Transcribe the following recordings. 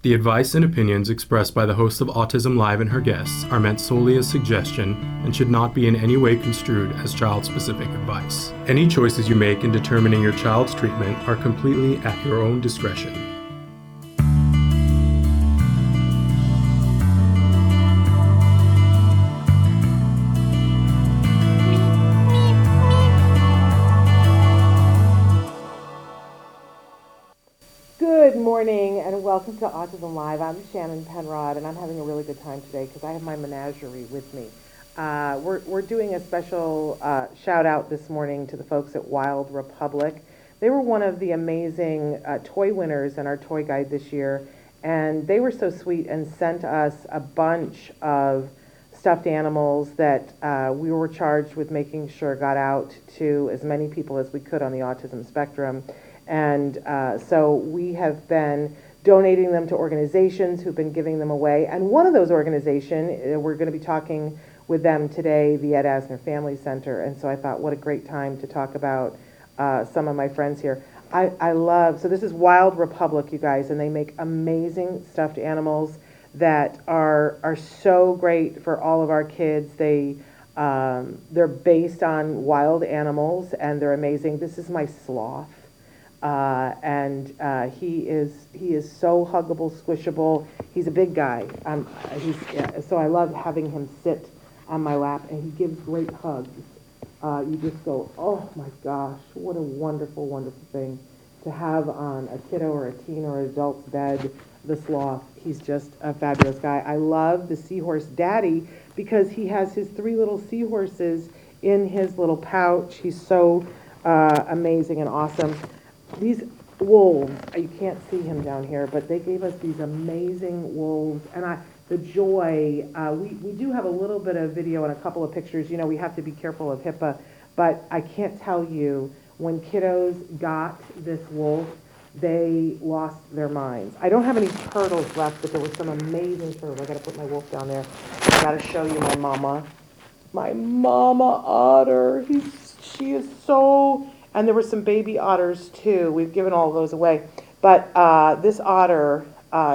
The advice and opinions expressed by the host of Autism Live and her guests are meant solely as suggestion and should not be in any way construed as child-specific advice. Any choices you make in determining your child's treatment are completely at your own discretion. Good morning and welcome to Autism Live. I'm Shannon and I'm having a really good time today because I have my menagerie with me. We're doing a special shout out this morning to the folks at Wild Republic. They were one of the amazing toy winners in our toy guide this year, and they were so sweet and sent us a bunch of stuffed animals that we were charged with making sure got out to as many people as we could on the autism spectrum. And so we have been donating them to organizations who've been giving them away. And one of those organizations, we're going to be talking with them today, the Ed Asner Family Center. And so I thought, what a great time to talk about some of my friends here. I love, so this is Wild Republic, you guys, and they make amazing stuffed animals that are so great for all of our kids. They're based on wild animals, and they're amazing. This is my sloth. He is so huggable, squishable. He's a big guy. So I love having him sit on my lap, and he gives great hugs. You just go, oh my gosh, what a wonderful, wonderful thing to have on a kiddo or a teen or adult's bed, the sloth. He's just a fabulous guy. I love the seahorse daddy because he has his 3 little seahorses in his little pouch. He's so amazing and awesome. These wolves, you can't see him down here, but they gave us these amazing wolves, and the joy, we do have a little bit of video and a couple of pictures. You know, we have to be careful of HIPAA, but I can't tell you, when kiddos got this wolf, they lost their minds. I don't have any turtles left, but there were some amazing turtles. I gotta put my wolf down there. I gotta show you my mama otter. She is so... And there were some baby otters too. We've given all those away. But this otter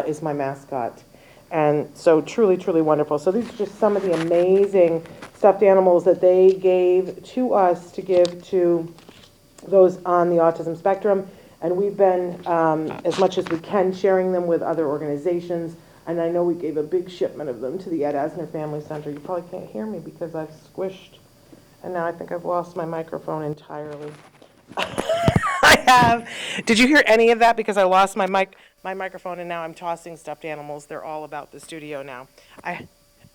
is my mascot. And so truly, truly wonderful. So these are just some of the amazing stuffed animals that they gave to us to give to those on the autism spectrum. And we've been, as much as we can, sharing them with other organizations. And I know we gave a big shipment of them to the Ed Asner Family Center. You probably can't hear me because I've squished. And now I think I've lost my microphone entirely. I have. Did you hear any of that? Because I lost my microphone, and now I'm tossing stuffed animals. They're all about the studio now. I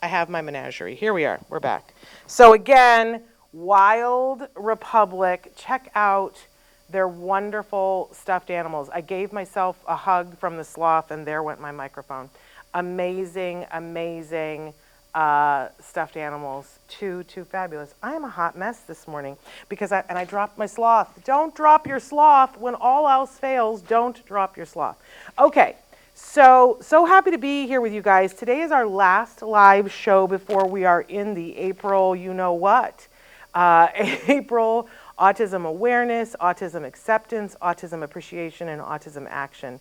have my menagerie. Here we are. We're back. So again, Wild Republic. Check out their wonderful stuffed animals. I gave myself a hug from the sloth, and there went my microphone. Amazing, amazing stuffed animals. Too fabulous. I am a hot mess this morning because I dropped my sloth. Don't drop your sloth. When all else fails, don't drop your sloth. Okay, so happy to be here with you guys. Today is our last live show before we are in the April you-know-what. April Autism Awareness, Autism Acceptance, Autism Appreciation, and Autism Action.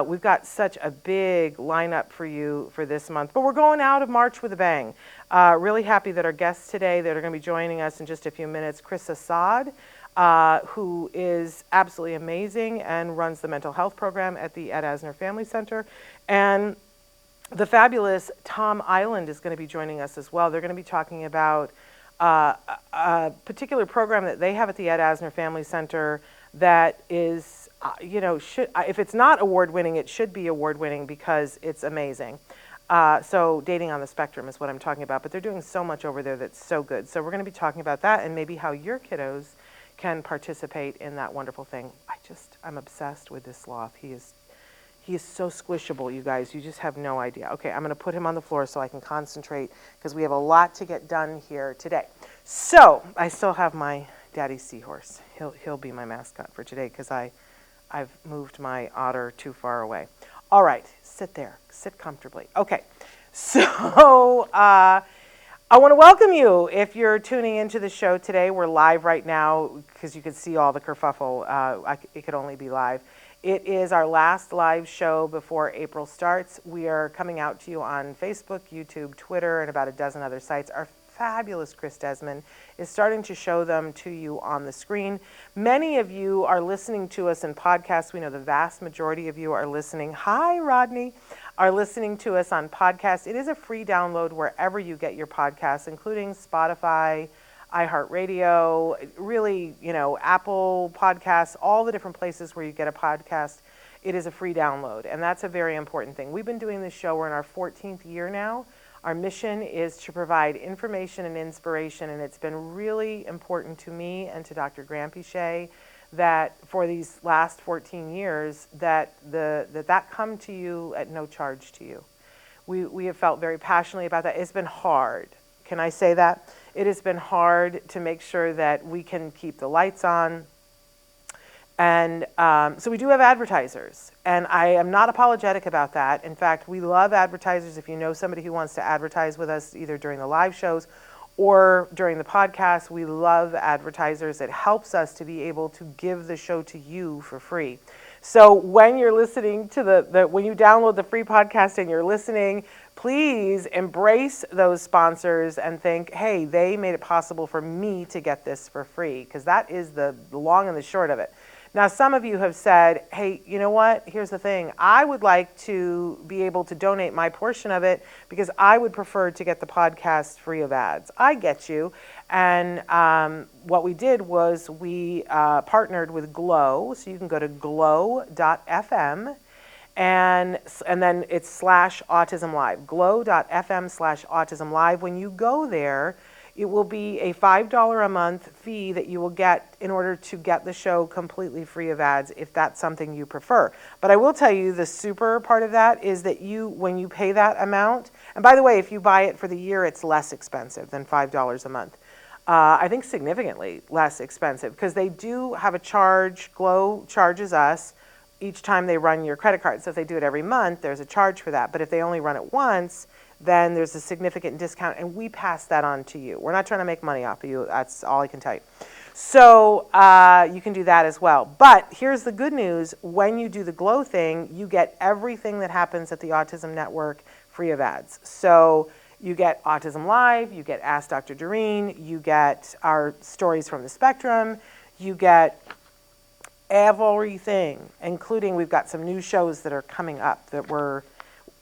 We've got such a big lineup for you for this month, but we're going out of March with a bang. Really happy that our guests today that are going to be joining us in just a few minutes, Chrisa Sadd, who is absolutely amazing and runs the mental health program at the Ed Asner Family Center, and the fabulous Tom Iland is going to be joining us as well. They're going to be talking about a particular program that they have at the Ed Asner Family Center that is, if it's not award-winning, it should be award-winning because it's amazing. So dating on the spectrum is what I'm talking about, but they're doing so much over there that's so good. So we're going to be talking about that and maybe how your kiddos can participate in that wonderful thing. I'm obsessed with this sloth. He is so squishable, you guys. You just have no idea. Okay, I'm going to put him on the floor so I can concentrate because we have a lot to get done here today. So I still have my daddy seahorse. He'll be my mascot for today because I've moved my otter too far away. All right, sit there. Sit comfortably. Okay, so I want to welcome you. If you're tuning into the show today, we're live right now because you can see all the kerfuffle. It could only be live. It is our last live show before April starts. We are coming out to you on Facebook, YouTube, Twitter, and about a dozen other sites. Our fabulous Chris Desmond is starting to show them to you on the screen. Many of you are listening to us in podcasts. We know the vast majority of you are listening. Hi, Rodney. Are listening to us on podcasts. It is a free download wherever you get your podcasts, including Spotify, iHeartRadio, really, Apple Podcasts, all the different places where you get a podcast. It is a free download, and that's a very important thing. We've been doing this show. We're in our 14th year now. Our mission is to provide information and inspiration, and it's been really important to me and to Dr. Grampichet that for these last 14 years that come to you at no charge to you. We have felt very passionately about that. It's been hard. Can I say that? It has been hard to make sure that we can keep the lights on. And so we do have advertisers, and I am not apologetic about that. In fact, we love advertisers. If you know somebody who wants to advertise with us either during the live shows or during the podcast, we love advertisers. It helps us to be able to give the show to you for free. So when you're listening to when you download the free podcast and you're listening, please embrace those sponsors and think, hey, they made it possible for me to get this for free, because that is the long and the short of it. Now, some of you have said, hey, you know what? Here's the thing. I would like to be able to donate my portion of it because I would prefer to get the podcast free of ads. I get you. And what we did was we partnered with Glow. So you can go to glow.fm and then it's /autism-live, glow.fm/autism-live. When you go there, it will be a $5 a month fee that you will get in order to get the show completely free of ads, if that's something you prefer. But I will tell you the super part of that is that when you pay that amount, and by the way, if you buy it for the year, it's less expensive than $5 a month. I think significantly less expensive, because they do have a charge. Glow charges us each time they run your credit card. So if they do it every month, there's a charge for that. But if they only run it once, then there's a significant discount, and we pass that on to you. We're not trying to make money off of you. That's all I can tell you. So you can do that as well. But here's the good news. When you do the Glow thing, you get everything that happens at the Autism Network free of ads. So you get Autism Live, you get Ask Dr. Doreen, you get our Stories from the Spectrum, you get everything, including we've got some new shows that are coming up that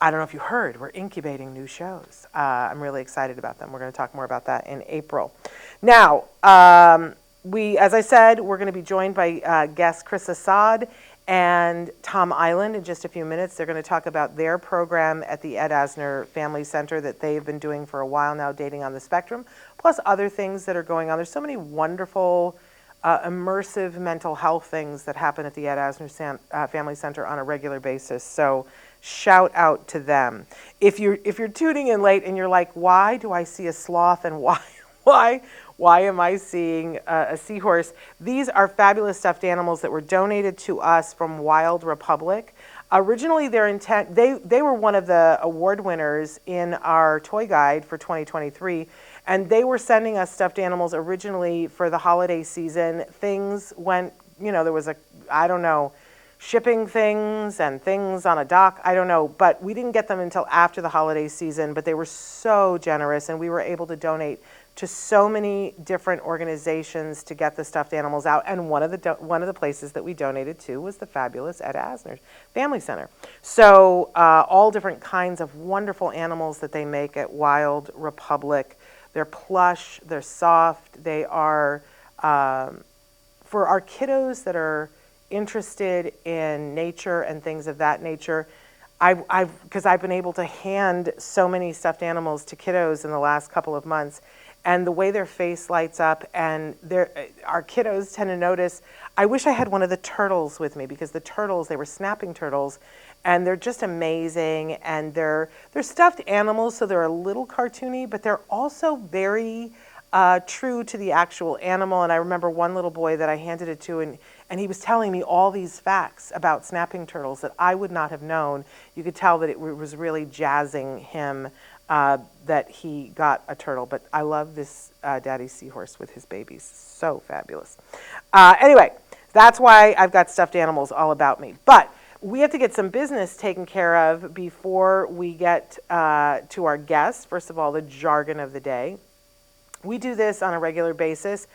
I don't know if you heard, we're incubating new shows. I'm really excited about them. We're going to talk more about that in April. Now, as I said, we're going to be joined by guests Chrisa Sadd and Tom Iland in just a few minutes. They're going to talk about their program at the Ed Asner Family Center that they've been doing for a while now, Dating on the Spectrum, plus other things that are going on. There's so many wonderful immersive mental health things that happen at the Ed Asner Family Center on a regular basis. So shout out to them. If you're tuning in late and you're like, why do I see a sloth and why am I seeing a seahorse? These are fabulous stuffed animals that were donated to us from Wild Republic. Originally, they were one of the award winners in our toy guide for 2023, and they were sending us stuffed animals originally for the holiday season. Things went, there was shipping things and things on a dock, I don't know, but we didn't get them until after the holiday season, but they were so generous, and we were able to donate to so many different organizations to get the stuffed animals out, and one of the places that we donated to was the fabulous Ed Asner Family Center. So all different kinds of wonderful animals that they make at Wild Republic. They're plush, they're soft, they are, for our kiddos that are interested in nature and things of that nature, because I've been able to hand so many stuffed animals to kiddos in the last couple of months, and the way their face lights up, and our kiddos tend to notice, I wish I had one of the turtles with me, because the turtles, they were snapping turtles, and they're just amazing, and they're stuffed animals, so they're a little cartoony, but they're also very true to the actual animal. And I remember one little boy that I handed it to, and he was telling me all these facts about snapping turtles that I would not have known. You could tell that it was really jazzing him that he got a turtle. But I love this daddy seahorse with his babies. So fabulous. Anyway, that's why I've got stuffed animals all about me. But we have to get some business taken care of before we get to our guests. First of all, the jargon of the day. We do this on a regular basis.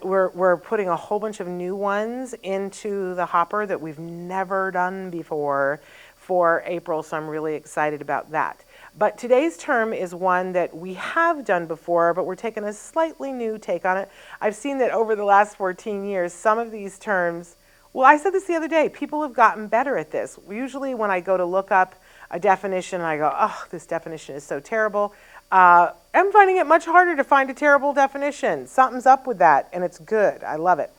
We're putting a whole bunch of new ones into the hopper that we've never done before for April, so I'm really excited about that. But today's term is one that we have done before, but we're taking a slightly new take on it. I've seen that over the last 14 years, some of these terms, well, I said this the other day, people have gotten better at this. Usually when I go to look up a definition, I go, oh, this definition is so terrible. I'm finding it much harder to find a terrible definition. Something's up with that, and it's good. I love it.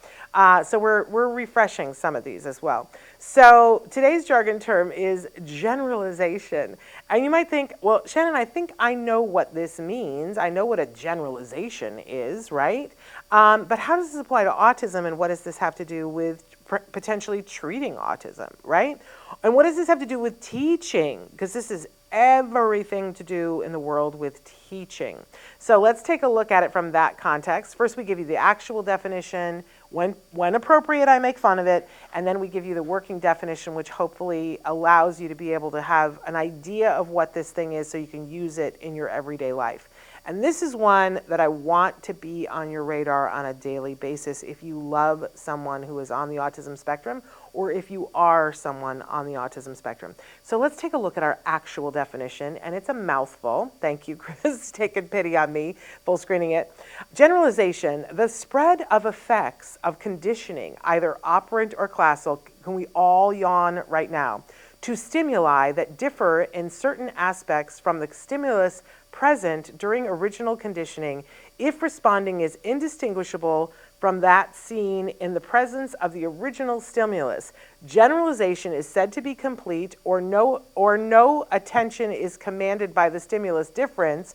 So we're refreshing some of these as well. So today's jargon term is generalization. And you might think, well, Shannon, I think I know what this means. I know what a generalization is, right? But how does this apply to autism, and what does this have to do with potentially treating autism, right? And what does this have to do with teaching? Because this is everything to do in the world with teaching. So let's take a look at it from that context. First, we give you the actual definition. When appropriate, I make fun of it. And then we give you the working definition, which hopefully allows you to be able to have an idea of what this thing is so you can use it in your everyday life. And this is one that I want to be on your radar on a daily basis if you love someone who is on the autism spectrum, or if you are someone on the autism spectrum. So let's take a look at our actual definition, and it's a mouthful. Thank you, Chris, taking pity on me, full screening it. Generalization, the spread of effects of conditioning, either operant or classical. Can we all yawn right now? To stimuli that differ in certain aspects from the stimulus present during original conditioning if responding is indistinguishable from that seen in the presence of the original stimulus. Generalization is said to be complete or no attention is commanded by the stimulus difference.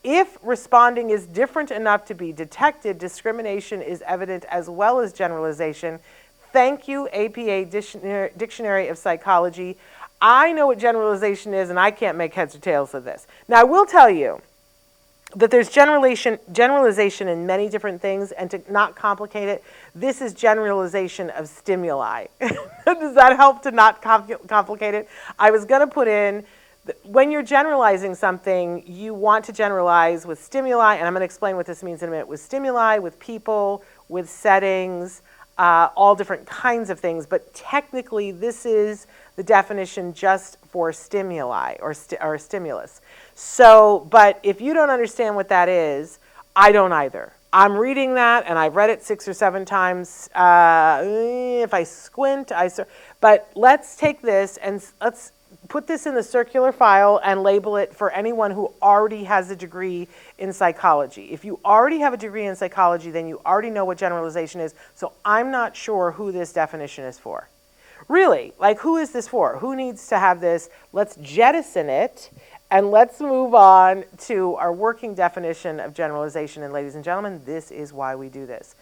If responding is different enough to be detected, discrimination is evident as well as generalization. Thank you, APA Dictionary of Psychology. I know what generalization is, and I can't make heads or tails of this. Now, I will tell you that there's generalization in many different things, and to not complicate it, this is generalization of stimuli. Does that help to not complicate it? I was going to put in, when you're generalizing something, you want to generalize with stimuli, and I'm going to explain what this means in a minute, with stimuli, with people, with settings, all different kinds of things, but technically this is the definition just for stimuli or stimulus. So, but if you don't understand what that is, I don't either. I'm reading that, and I've read it 6 or 7 times. If I squint, but let's take this and let's put this in the circular file and label it for anyone who already has a degree in psychology. If you already have a degree in psychology, then you already know what generalization is, so I'm not sure who this definition is for. Really, like, who is this for? Who needs to have this? Let's jettison it, and let's move on to our working definition of generalization. And ladies and gentlemen, this is why we do this.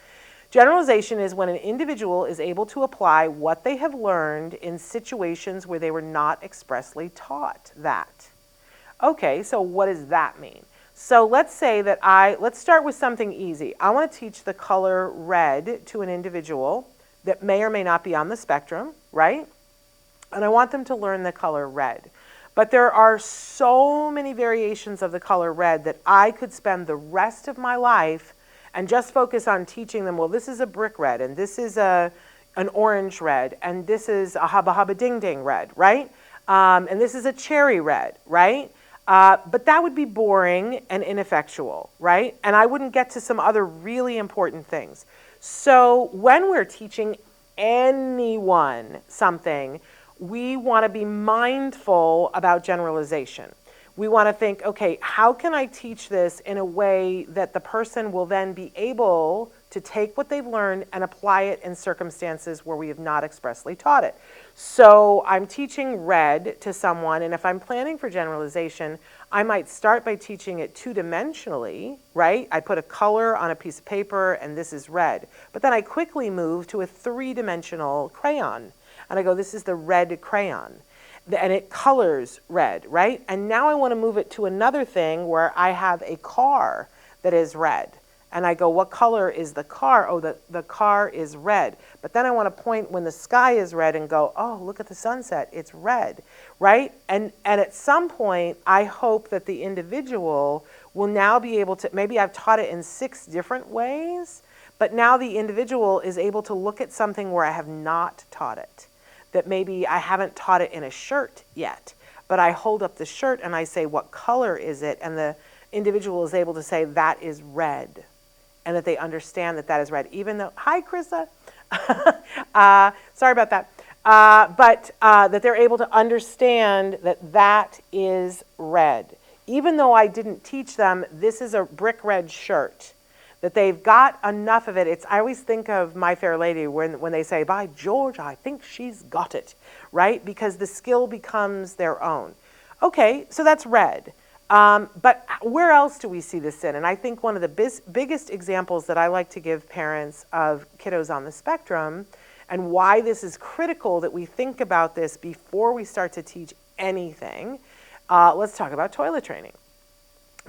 Generalization is when an individual is able to apply what they have learned in situations where they were not expressly taught that. Okay, so what does that mean? So let's say that let's start with something easy. I want to teach the color red to an individual that may or may not be on the spectrum, right? And I want them to learn the color red. But there are so many variations of the color red that I could spend the rest of my life and just focus on teaching them, well, this is a brick red, and this is an orange red, and this is a hubba hubba ding ding red, right? And this is a cherry red, right? But that would be boring and ineffectual, right? And I wouldn't get to some other really important things. So when we're teaching anyone something, we want to be mindful about generalization. We want to think, okay, how can I teach this in a way that the person will then be able to take what they've learned and apply it in circumstances where we have not expressly taught it? So I'm teaching red to someone, and if I'm planning for generalization, I might start by teaching it 2-dimensionally, right? I put a color on a piece of paper, and this is red. But then I quickly move to a 3-dimensional crayon, and I go, this is the red crayon. and it colors red, right? And now I want to move it to another thing where I have a car that is red. And I go, what color is the car? Oh, the car is red. But then I want to point when the sky is red and go, oh, look at the sunset, it's red, right? And at some point, I hope that the individual will now be able to, maybe I've taught it in 6 different ways, but now the individual is able to look at something where I have not taught it. That maybe I haven't taught it in a shirt yet, but I hold up the shirt and I say, what color is it? And the individual is able to say, that is red. And that they understand that that is red, even though, hi, Chrisa. Sorry about that. But that they're able to understand that that is red. Even though I didn't teach them, this is a brick red shirt. That they've got enough of it. I always think of My Fair Lady when they say, by George, I think she's got it, right? Because the skill becomes their own. Okay, so that's red. But where else do we see this in? And I think one of the biggest examples that I like to give parents of kiddos on the spectrum, and why this is critical that we think about this before we start to teach anything, let's talk about toilet training.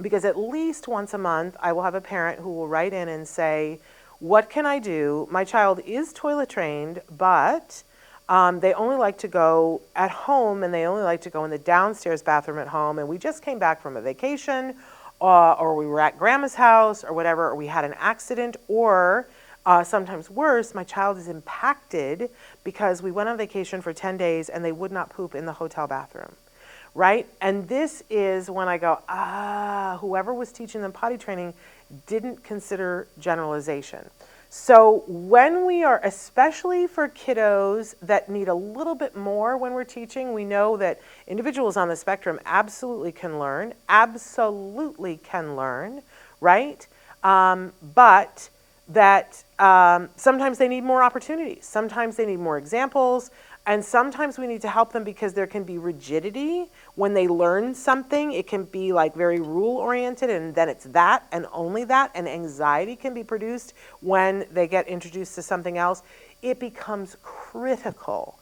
Because at least once a month, I will have a parent who will write in and say, what can I do? My child is toilet trained, but they only like to go at home, and they only like to go in the downstairs bathroom at home, and we just came back from a vacation, or we were at grandma's house, or whatever, or we had an accident, or sometimes worse, my child is impacted because we went on vacation for 10 days and they would not poop in the hotel bathroom, right? And this is when I go, whoever was teaching them potty training didn't consider generalization. So when we are, especially for kiddos that need a little bit more when we're teaching, we know that individuals on the spectrum absolutely can learn, right? But that sometimes they need more opportunities. Sometimes they need more examples. And sometimes we need to help them because there can be rigidity when they learn something. It can be like very rule-oriented, and then it's that and only that, and anxiety can be produced when they get introduced to something else. It becomes critical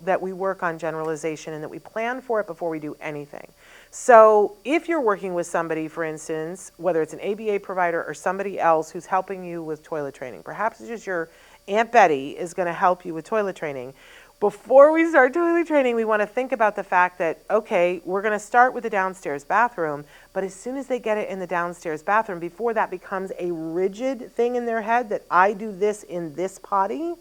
that we work on generalization and that we plan for it before we do anything. So if you're working with somebody, for instance, whether it's an ABA provider or somebody else who's helping you with toilet training, perhaps it's just your Aunt Betty is going to help you with toilet training. Before we start toilet training, we want to think about the fact that, okay, we're going to start with the downstairs bathroom, but as soon as they get it in the downstairs bathroom, before that becomes a rigid thing in their head that I do this in this potty,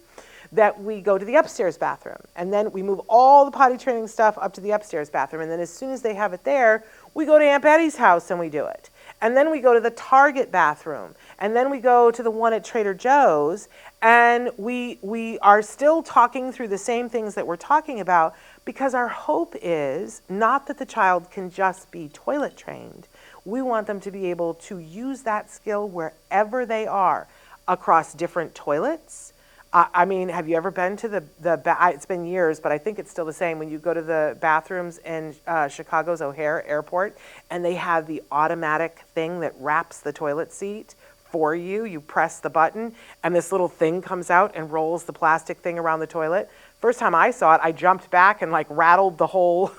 that we go to the upstairs bathroom. And then we move all the potty training stuff up to the upstairs bathroom. And then as soon as they have it there, we go to Aunt Betty's house and we do it. And then we go to the Target bathroom. And then we go to the one at Trader Joe's. And we are still talking through the same things that we're talking about, because our hope is not that the child can just be toilet trained. We want them to be able to use that skill wherever they are, across different toilets. I mean, have you ever been to it's been years, but I think it's still the same, when you go to the bathrooms in Chicago's O'Hare Airport, and they have the automatic thing that wraps the toilet seat for you. You press the button, and this little thing comes out and rolls the plastic thing around the toilet. First time I saw it, I jumped back and like rattled the whole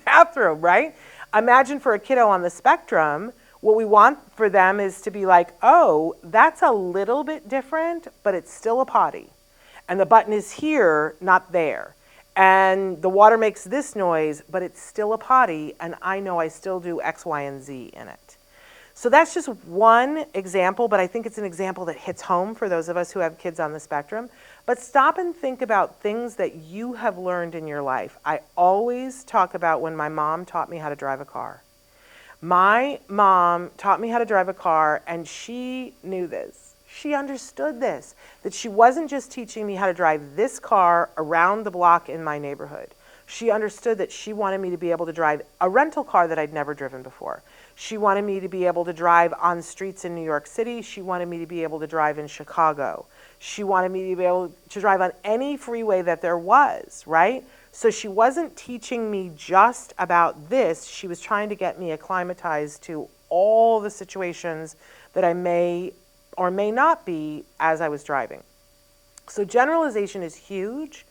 bathroom, right? Imagine for a kiddo on the spectrum, what we want for them is to be like, oh, that's a little bit different, but it's still a potty. And the button is here, not there. And the water makes this noise, but it's still a potty, and I know I still do X, Y, and Z in it. So that's just one example, but I think it's an example that hits home for those of us who have kids on the spectrum. But stop and think about things that you have learned in your life. I always talk about when my mom taught me how to drive a car. My mom taught me how to drive a car, and she knew this. She understood this, that she wasn't just teaching me how to drive this car around the block in my neighborhood. She understood that she wanted me to be able to drive a rental car that I'd never driven before. She wanted me to be able to drive on streets in New York City. She wanted me to be able to drive in Chicago. She wanted me to be able to drive on any freeway that there was, right? So she wasn't teaching me just about this. She was trying to get me acclimatized to all the situations that I may or may not be as I was driving. So generalization is huge.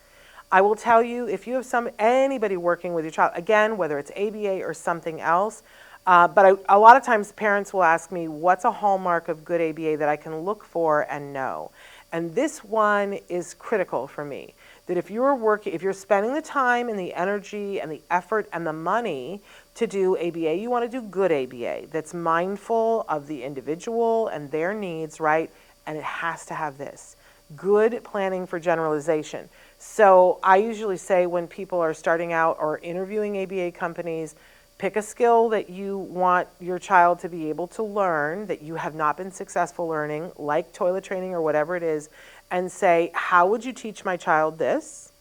I will tell you, if you have anybody working with your child, again, whether it's ABA or something else, but a lot of times parents will ask me, what's a hallmark of good ABA that I can look for and know? And this one is critical for me, that if you're spending the time and the energy and the effort and the money to do ABA, you want to do good ABA that's mindful of the individual and their needs, right? And it has to have this. Good planning for generalization. So I usually say when people are starting out or interviewing ABA companies, pick a skill that you want your child to be able to learn that you have not been successful learning, like toilet training or whatever it is, and say, how would you teach my child this?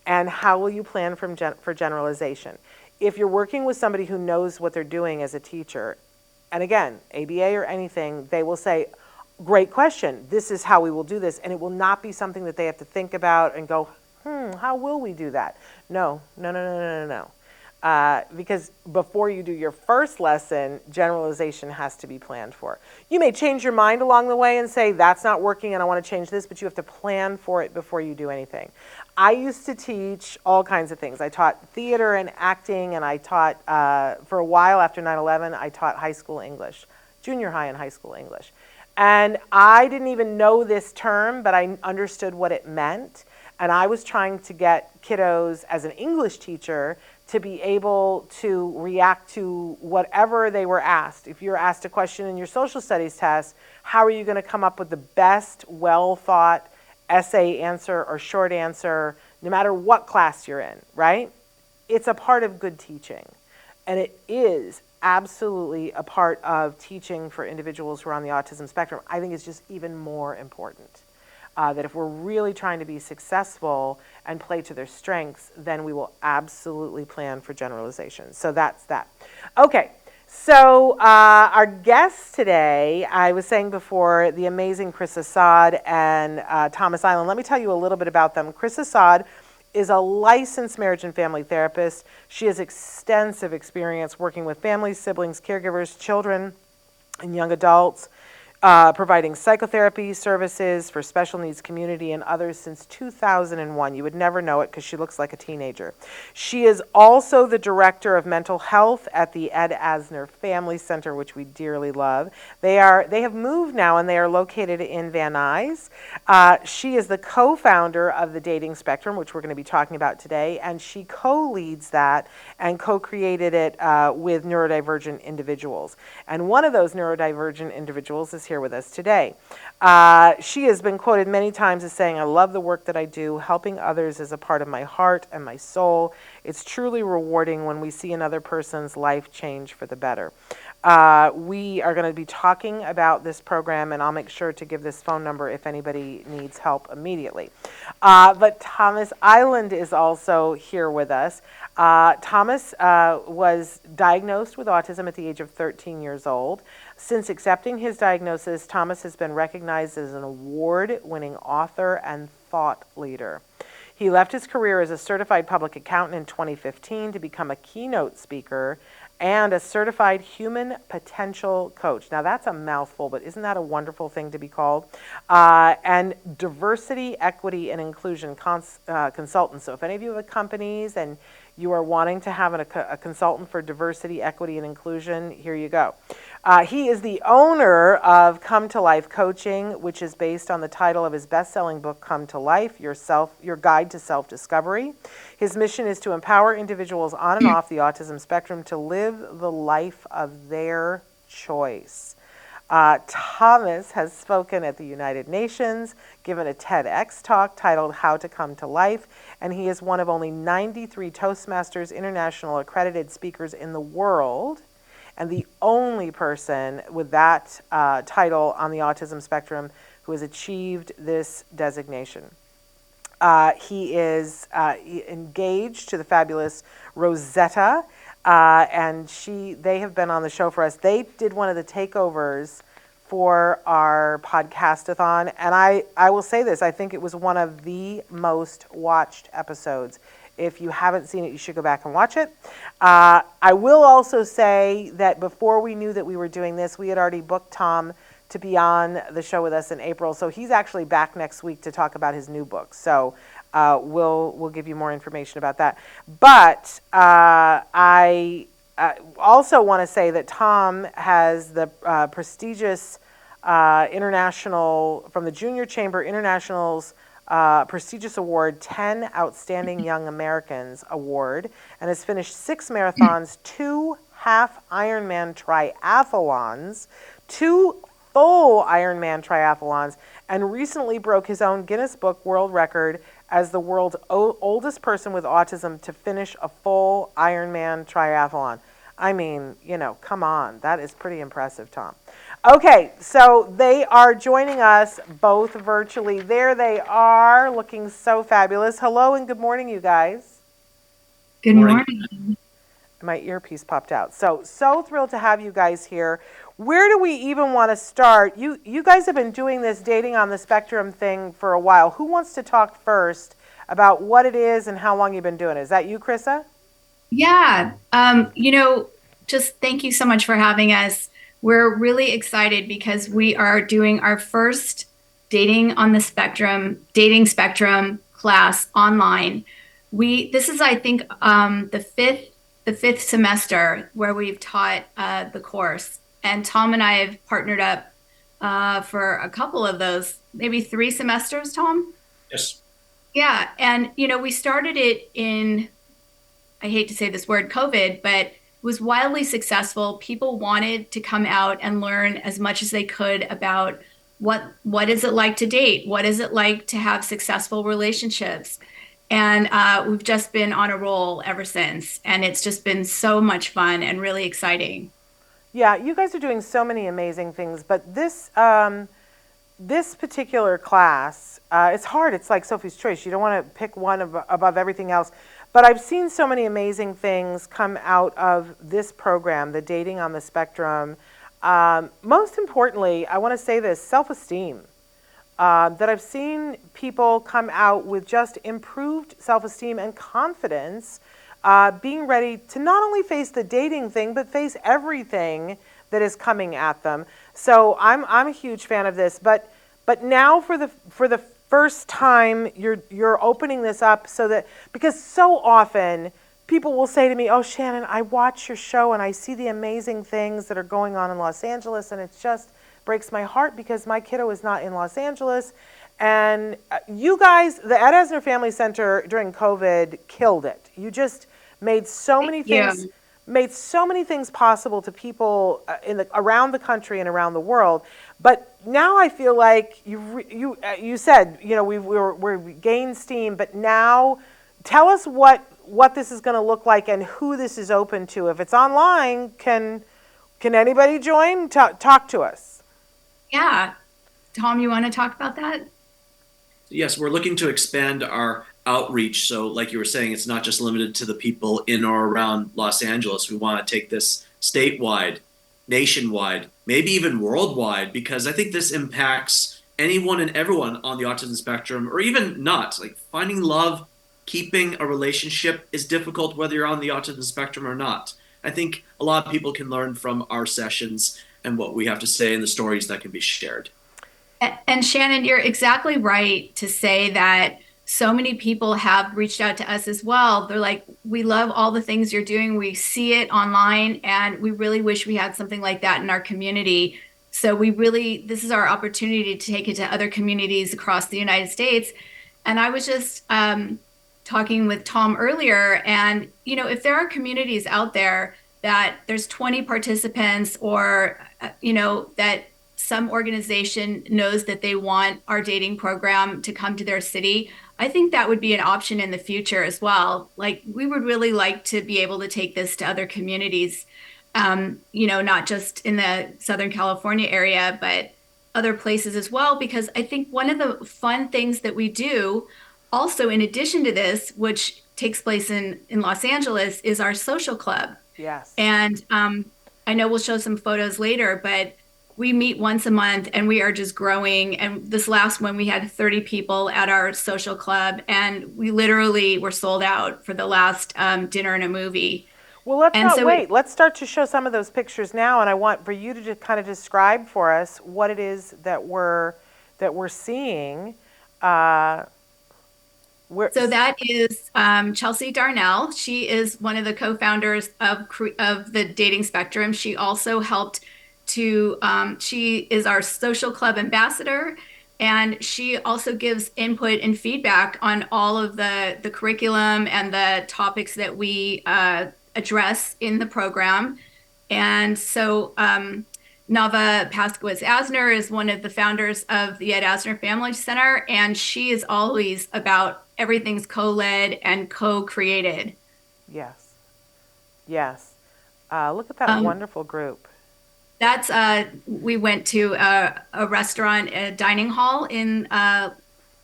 And how will you plan for generalization? If you're working with somebody who knows what they're doing as a teacher, and again, ABA or anything, they will say, great question, this is how we will do this, and it will not be something that they have to think about and go, how will we do that? No. Because before you do your first lesson, generalization has to be planned for. You may change your mind along the way and say, that's not working and I want to change this, but you have to plan for it before you do anything. I used to teach all kinds of things. I taught theater and acting, and I taught, for a while after 9/11, I taught high school English, junior high and high school English. And I didn't even know this term, but I understood what it meant. And I was trying to get kiddos, as an English teacher, to be able to react to whatever they were asked. If you're asked a question in your social studies test, how are you going to come up with the best, well-thought essay answer or short answer, no matter what class you're in, right? It's a part of good teaching. And it is absolutely a part of teaching for individuals who are on the autism spectrum. I think it's just even more important. That if we're really trying to be successful and play to their strengths, then we will absolutely plan for generalization. So that's that. Okay, so our guests today, I was saying before, the amazing Chrisa Sadd and Thomas Iland. Let me tell you a little bit about them. Chrisa Sadd is a licensed marriage and family therapist. She has extensive experience working with families, siblings, caregivers, children, and young adults. Providing psychotherapy services for special needs community and others since 2001. You would never know it because she looks like a teenager. She is also the director of mental health at the Ed Asner Family Center, which we dearly love. They have moved now and they are located in Van Nuys. She is the co-founder of the Dating Spectrum, which we're going to be talking about today, and she co-leads that and co-created it with neurodivergent individuals. And one of those neurodivergent individuals is here with us today. She has been quoted many times as saying, I love the work that I do. Helping others is a part of my heart and my soul. It's truly rewarding when we see another person's life change for the better. We are going to be talking about this program, and I'll make sure to give this phone number if anybody needs help immediately. But Thomas Iland is also here with us. Thomas was diagnosed with autism at the age of 13 years old. Since accepting his diagnosis, Thomas has been recognized as an award-winning author and thought leader. He left his career as a certified public accountant in 2015 to become a keynote speaker and a certified human potential coach. Now that's a mouthful, but isn't that a wonderful thing to be called? And diversity, equity, and inclusion consultant. So if any of you have companies and you are wanting to have a consultant for diversity, equity, and inclusion, here you go. He is the owner of Come to Life Coaching, which is based on the title of his best-selling book, Come to Life, Your Guide to Self-Discovery. His mission is to empower individuals on and off the autism spectrum to live the life of their choice. Thomas has spoken at the United Nations, given a TEDx talk titled How to Come to Life, and he is one of only 93 Toastmasters International accredited speakers in the world, and the only person with that title on the autism spectrum who has achieved this designation. He is engaged to the fabulous Rosetta, and they have been on the show for us. They did one of the takeovers for our podcast-a-thon, and I will say this, I think it was one of the most watched episodes. If you haven't seen it, you should go back and watch it. I will also say that before we knew that we were doing this, we had already booked Tom to be on the show with us in April. So he's actually back next week to talk about his new book. So we'll give you more information about that. But I also want to say that Tom has the prestigious international, from the Junior Chamber International's prestigious award, 10 Outstanding Young Americans Award, and has finished 6 marathons, 2 half Ironman triathlons, 2 full Ironman triathlons, and recently broke his own Guinness Book World Record as the world's oldest person with autism to finish a full Ironman triathlon. I mean, come on. That is pretty impressive, Tom. Okay, so they are joining us both virtually. There they are, looking so fabulous. Hello and good morning, you guys. Good morning. My earpiece popped out. So thrilled to have you guys here. Where do we even want to start? You guys have been doing this dating on the spectrum thing for a while. Who wants to talk first about what it is and how long you've been doing it? Is that you, Chrisa? Yeah. Just thank you so much for having us. We're really excited because we are doing our first dating spectrum class online. This is, I think, the fifth semester where we've taught the course. And Tom and I have partnered up for a couple of those, maybe 3 semesters, Tom? Yes. Yeah. And, we started it in, I hate to say this word, COVID, but it was wildly successful. People wanted to come out and learn as much as they could about what is it like to date? What is it like to have successful relationships? And we've just been on a roll ever since. And it's just been so much fun and really exciting. Yeah, you guys are doing so many amazing things, but this particular class, it's hard. It's like Sophie's Choice. You don't want to pick one above everything else. But I've seen so many amazing things come out of this program, the Dating on the Spectrum. Most importantly, I want to say this, self-esteem. That I've seen people come out with just improved self-esteem and confidence, being ready to not only face the dating thing, but face everything that is coming at them. So I'm a huge fan of this. But now for the first time, you're opening this up so that, because so often people will say to me, "Oh, Shannon, I watch your show and I see the amazing things that are going on in Los Angeles, and it's just breaks my heart because my kiddo is not in Los Angeles." And you guys, the Ed Asner Family Center during COVID killed it. You just made so many things, possible to people around the country and around the world. But now I feel like you said, we gained steam, but now tell us what this is going to look like and who this is open to. If it's online, can anybody join? Talk to us. Yeah. Tom, you want to talk about that? Yes, we're looking to expand our outreach. So like you were saying, it's not just limited to the people in or around Los Angeles. We want to take this statewide, nationwide, maybe even worldwide, because I think this impacts anyone and everyone on the autism spectrum, or even not. Like finding love, keeping a relationship is difficult whether you're on the autism spectrum or not. I think a lot of people can learn from our sessions and what we have to say and the stories that can be shared. And Shannon, you're exactly right to say that so many people have reached out to us as well. They're like, we love all the things you're doing. We see it online, and we really wish we had something like that in our community. So this is our opportunity to take it to other communities across the United States. And I was just talking with Tom earlier, and, if there are communities out there that there's 20 participants or, that some organization knows that they want our dating program to come to their city, I think that would be an option in the future as well. Like, we would really like to be able to take this to other communities, not just in the Southern California area, but other places as well, because I think one of the fun things that we do also, in addition to this, which takes place in Los Angeles, is our social club. Yes. And I know we'll show some photos later, but we meet once a month and we are just growing. And this last one, we had 30 people at our social club, and we literally were sold out for the last dinner and a movie. Well, wait. Let's start to show some of those pictures now. And I want for you to just kind of describe for us what it is that we're seeing. So that is Chelsea Darnell. She is one of the co-founders of the Dating Spectrum. She also helped to, she is our social club ambassador, and she also gives input and feedback on all of the curriculum and the topics that we address in the program. And so Nava Paskowitz Asner is one of the founders of the Ed Asner Family Center, and she is always about everything's co-led and co-created. Yes. Yes. Look at that wonderful group. That's we went to a restaurant, a dining hall in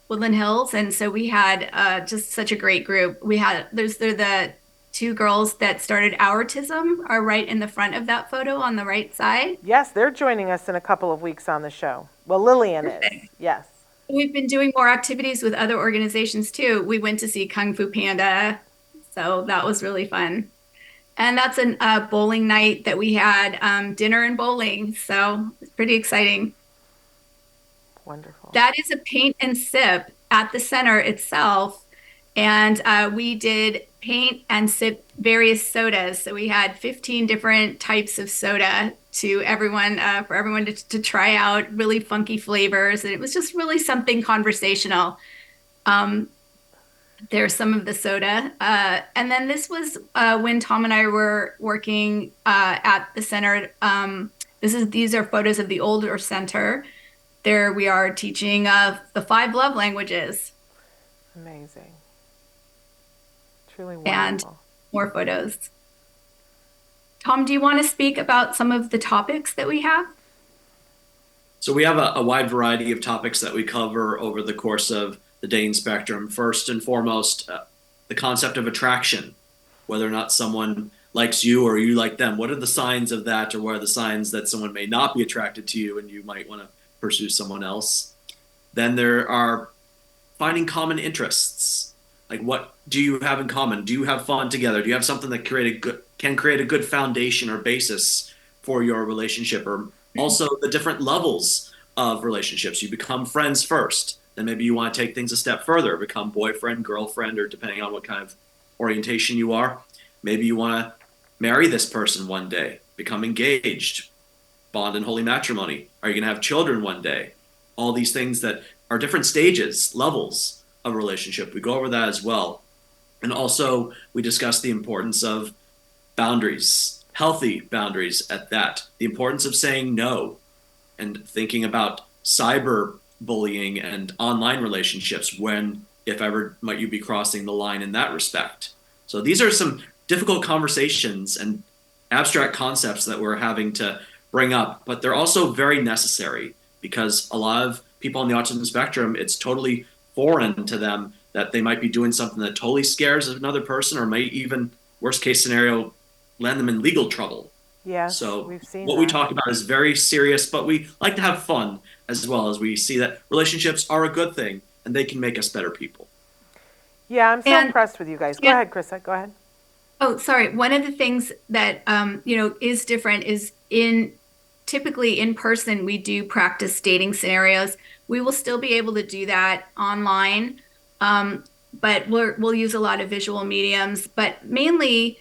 Woodland Hills, and so we had just such a great group. They're the two girls that started autism are right in the front of that photo on the right side. Yes, they're joining us in a couple of weeks on the show. Well, Lillian is. Yes. We've been doing more activities with other organizations too. We went to see Kung Fu Panda, so that was really fun. And that's a bowling night that we had, dinner and bowling, so it's pretty exciting. Wonderful. That is a paint and sip at the center itself. And we did paint and sip various sodas. So we had 15 different types of soda to everyone, for everyone to try out, really funky flavors. And it was just really something conversational. There's some of the soda. And then this was when Tom and I were working at the center. These are photos of the older center. There we are teaching the 5 love languages. Amazing. Truly wonderful. And more photos. Tom, do you want to speak about some of the topics that we have? So we have a wide variety of topics that we cover over the course of the dating spectrum. First and foremost, the concept of attraction, whether or not someone likes you or you like them. What are the signs of that, or what are the signs that someone may not be attracted to you and you might want to pursue someone else? Then there are finding common interests. Like, what do you have in common? Do you have fun together? Do you have something that can create a good foundation or basis for your relationship? Or also the different levels of relationships. You become friends first. Then maybe you want to take things a step further, become boyfriend, girlfriend, or depending on what kind of orientation you are. Maybe you want to marry this person one day, become engaged, bond in holy matrimony. Are you going to have children one day? All these things that are different stages, levels of a relationship. We go over that as well. And also we discuss the importance of boundaries, healthy boundaries at that, the importance of saying no, and thinking about cyber bullying and online relationships when, if ever, might you be crossing the line in that respect. So these are some difficult conversations and abstract concepts that we're having to bring up, but they're also very necessary because a lot of people on the autism spectrum, it's totally foreign to them that they might be doing something that totally scares another person, or might even, worst case scenario, land them in legal trouble. Yeah, so we've seen what we talk about is very serious, but we like to have fun as well, as we see that relationships are a good thing and they can make us better people. Yeah, I'm so impressed with you guys. Go ahead, Chrisa. Go ahead. Oh, sorry. One of the things that is different is typically in person we do practice dating scenarios. We will still be able to do that online, but we'll use a lot of visual mediums. But mainly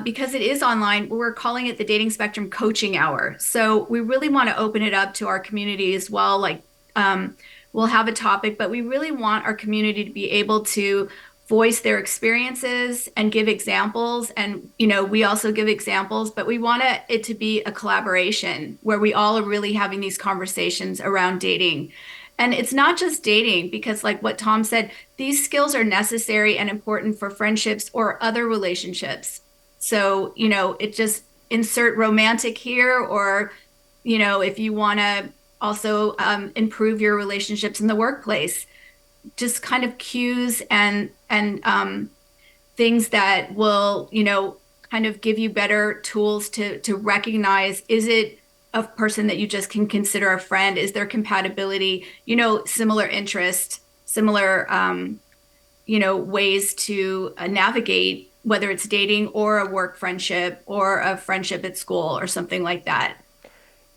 because it is online, we're calling it the Dating Spectrum Coaching Hour. So we really want to open it up to our community as well. Like we'll have a topic, but we really want our community to be able to voice their experiences and give examples. And, we also give examples, but we want it to be a collaboration where we all are really having these conversations around dating. And it's not just dating, because like what Tom said, these skills are necessary and important for friendships or other relationships. So, it just insert romantic here, or, if you want to also improve your relationships in the workplace, just kind of cues and things that will, kind of give you better tools to recognize, is it a person that you just can consider a friend? Is there compatibility, similar interest, similar, ways to navigate, whether it's dating or a work friendship or a friendship at school or something like that.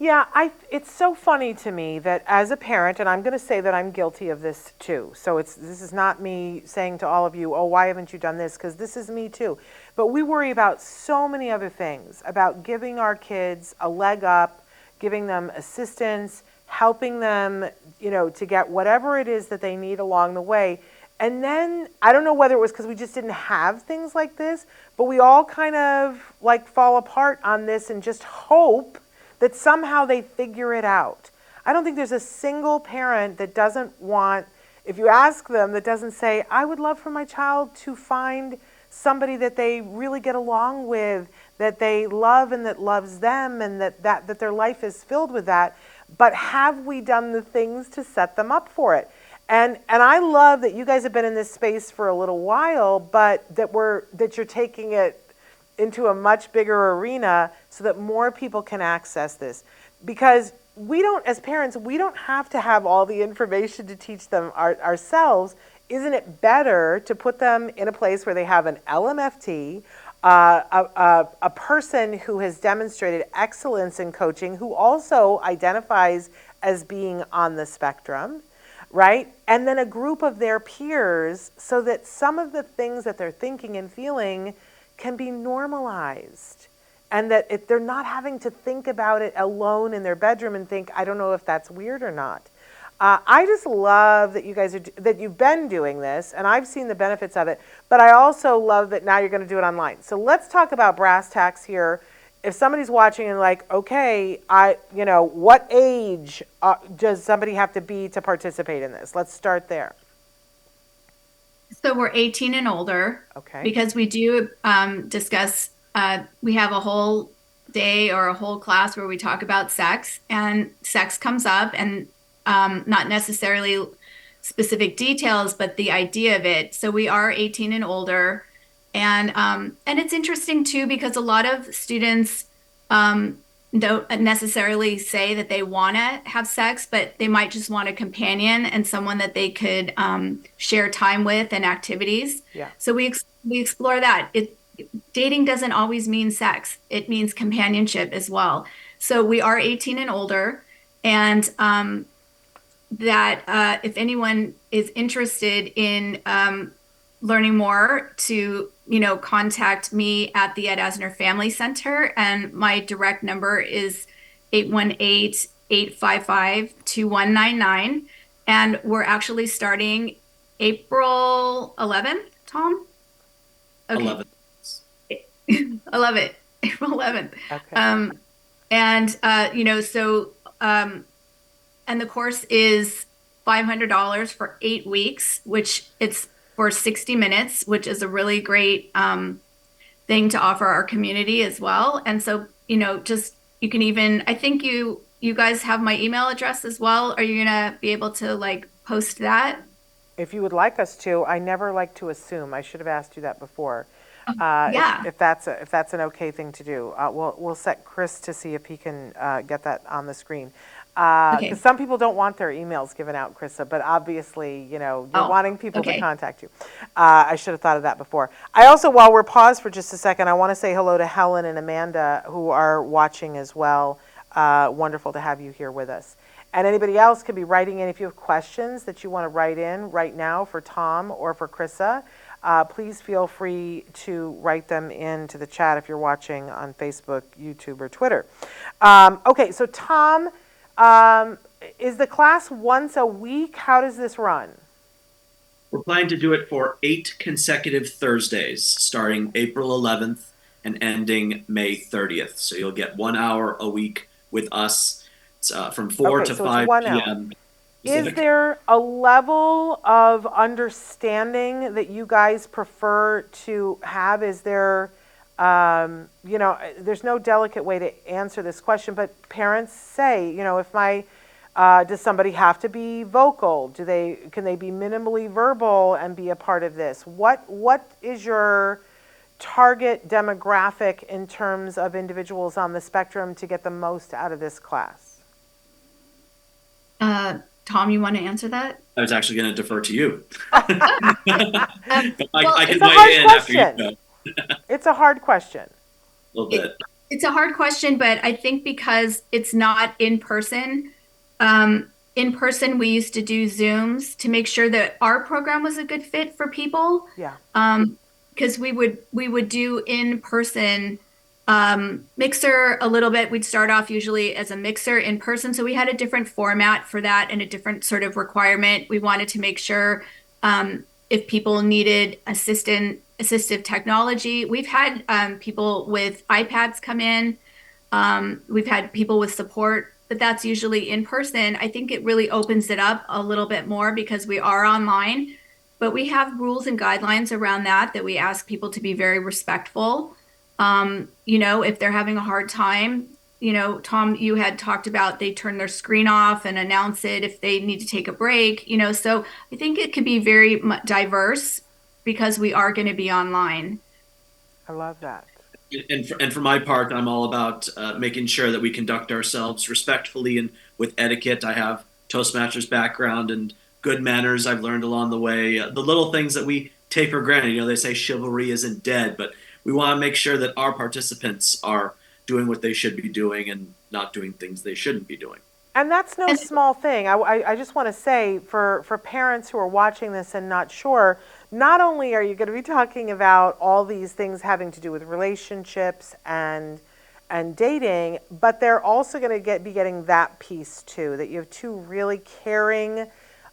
Yeah, it's so funny to me that as a parent, and I'm going to say that I'm guilty of this too. So this is not me saying to all of you, oh, why haven't you done this? Because this is me too. But we worry about so many other things, about giving our kids a leg up, giving them assistance, helping them, to get whatever it is that they need along the way. And then, I don't know whether it was because we just didn't have things like this, but we all kind of like fall apart on this and just hope that somehow they figure it out. I don't think there's a single parent that doesn't want, if you ask them, that doesn't say, I would love for my child to find somebody that they really get along with, that they love and that loves them, and that their life is filled with that. But have we done the things to set them up for it? And I love that you guys have been in this space for a little while, but that you're taking it into a much bigger arena so that more people can access this. Because as parents, we don't have to have all the information to teach them ourselves. Isn't it better to put them in a place where they have an LMFT, a person who has demonstrated excellence in coaching, who also identifies as being on the spectrum, right? And then a group of their peers, so that some of the things that they're thinking and feeling can be normalized, and that they're not having to think about it alone in their bedroom and think, I don't know if that's weird or not. I just love that you guys that you've been doing this, and I've seen the benefits of it, but I also love that now you're going to do it online. So let's talk about brass tacks here. If somebody's watching and like, okay, what age does somebody have to be to participate in this? Let's start there. So we're 18 and older. Okay. Because we do discuss, we have a whole day or a whole class where we talk about sex, and sex comes up, and not necessarily specific details, but the idea of it. So we are 18 and older. And it's interesting too, because a lot of students don't necessarily say that they want to have sex, but they might just want a companion and someone that they could share time with and activities. Yeah. So we explore that. Dating doesn't always mean sex. It means companionship as well. So we are 18 and older, and that if anyone is interested in learning more, to contact me at the Ed Asner Family Center, and my direct number is 818-855-2199, and we're actually starting April 11th, Tom? Okay. 11th. I love it. April 11th. Okay. And the course is $500 for 8 weeks, which it's for 60 minutes, which is a really great thing to offer our community as well. And so, you can even, I think you guys have my email address as well. Are you going to be able to post that? If you would like us to. I never like to assume. I should have asked you that before. Yeah. If that's an okay thing to do, we'll set Chris to see if he can get that on the screen. Because some people don't want their emails given out, Chrisa, but obviously, you're wanting people to contact you. I should have thought of that before. I also, while we're paused for just a second, I want to say hello to Helen and Amanda, who are watching as well. Wonderful to have you here with us. And anybody else can be writing in if you have questions that you want to write in right now for Tom or for Chrisa. Please feel free to write them into the chat if you're watching on Facebook, YouTube, or Twitter. Okay, so Tom, is the class once a week? How does this run? We're planning to do it for 8 consecutive Thursdays, starting April 11th and ending May 30th. So you'll get 1 hour a week with us. It's from 4 to 5 p.m. Is there a level of understanding that you guys prefer to have? Is there, there's no delicate way to answer this question, but parents say, does somebody have to be vocal? Can they be minimally verbal and be a part of this? What is your target demographic in terms of individuals on the spectrum to get the most out of this class? Tom, you want to answer that? I was actually going to defer to you. Well, I can it's a weigh hard in question. after you go. It's a hard question. A little bit. It's a hard question, but I think because it's not in person, we used to do Zooms to make sure that our program was a good fit for people. Yeah. Because we would do in person mixer a little bit. We'd start off usually as a mixer in person, so we had a different format for that and a different sort of requirement. We wanted to make sure if people needed assistive technology. We've had people with iPads come in. We've had people with support, but that's usually in person. I think it really opens it up a little bit more because we are online, but we have rules and guidelines around that we ask people to be very respectful. If they're having a hard time, Tom, you had talked about they turn their screen off and announce it if they need to take a break, so I think it could be very diverse because we are going to be online. I love that. And for my part, I'm all about making sure that we conduct ourselves respectfully and with etiquette. I have Toastmasters background and good manners I've learned along the way. The little things that we take for granted. They say chivalry isn't dead, but we want to make sure that our participants are doing what they should be doing and not doing things they shouldn't be doing. And that's no small thing. I just want to say for parents who are watching this and not sure, not only are you going to be talking about all these things having to do with relationships and dating, but they're also going to be getting that piece too, that you have two really caring,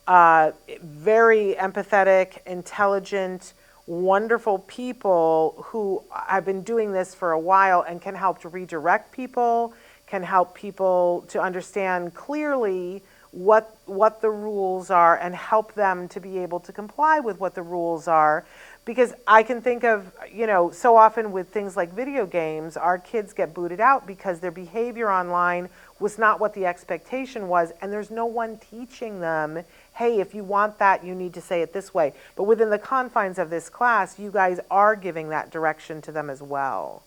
very empathetic, intelligent, wonderful people who have been doing this for a while and can help to redirect people, can help people to understand clearly what the rules are and help them to be able to comply with what the rules are. Because I can think of, so often with things like video games, our kids get booted out because their behavior online was not what the expectation was, and there's no one teaching them, hey, if you want that, you need to say it this way. But within the confines of this class, you guys are giving that direction to them as well.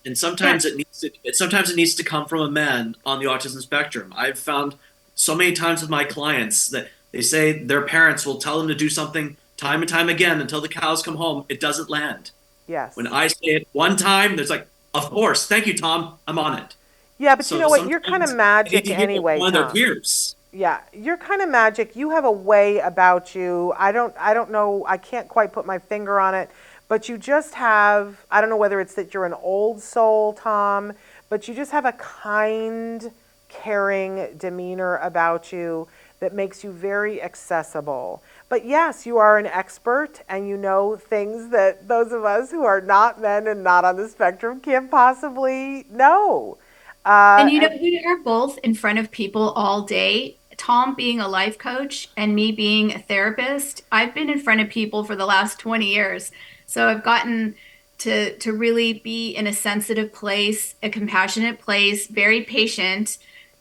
And sometimes it needs to come from a man on the autism spectrum. I've found so many times with my clients that they say their parents will tell them to do something time and time again until the cows come home. It doesn't land. Yes. When I say it one time, there's like, of course, thank you, Tom, I'm on it. Yeah, but you know what? You're kind of magic anyway, one of Tom. their peers. Yeah, you're kind of magic. You have a way about you. I don't know. I can't quite put my finger on it. But you just have, I don't know whether it's that you're an old soul, Tom, but you just have a kind, caring demeanor about you that makes you very accessible. But yes, you are an expert and you know things that those of us who are not men and not on the spectrum can't possibly know. And we are both in front of people all day. Tom being a life coach and me being a therapist, I've been in front of people for the last 20 years. So I've gotten to really be in a sensitive place, a compassionate place, very patient.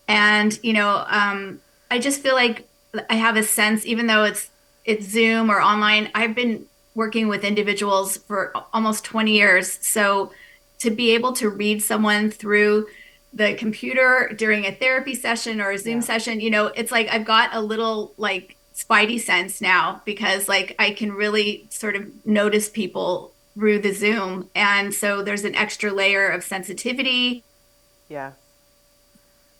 And, I just feel like I have a sense, even though it's Zoom or online, I've been working with individuals for almost 20 years. So to be able to read someone through the computer during a therapy session or a Zoom session, it's like I've got a little like spidey sense now because like I can really sort of notice people through the Zoom. And so there's an extra layer of sensitivity. Yeah.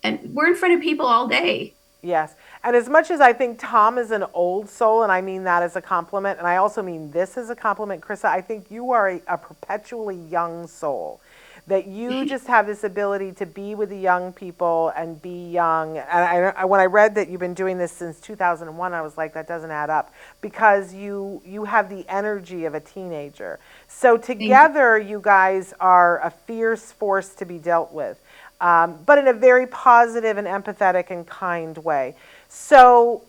And we're in front of people all day. Yes. And as much as I think Tom is an old soul, and I mean that as a compliment, and I also mean this as a compliment, Chrisa, I think you are a perpetually young soul. That you just have this ability to be with the young people and be young. And when I read that you've been doing this since 2001, I was like, that doesn't add up. Because you have the energy of a teenager. So together, you guys are a fierce force to be dealt with. But in a very positive and empathetic and kind way. So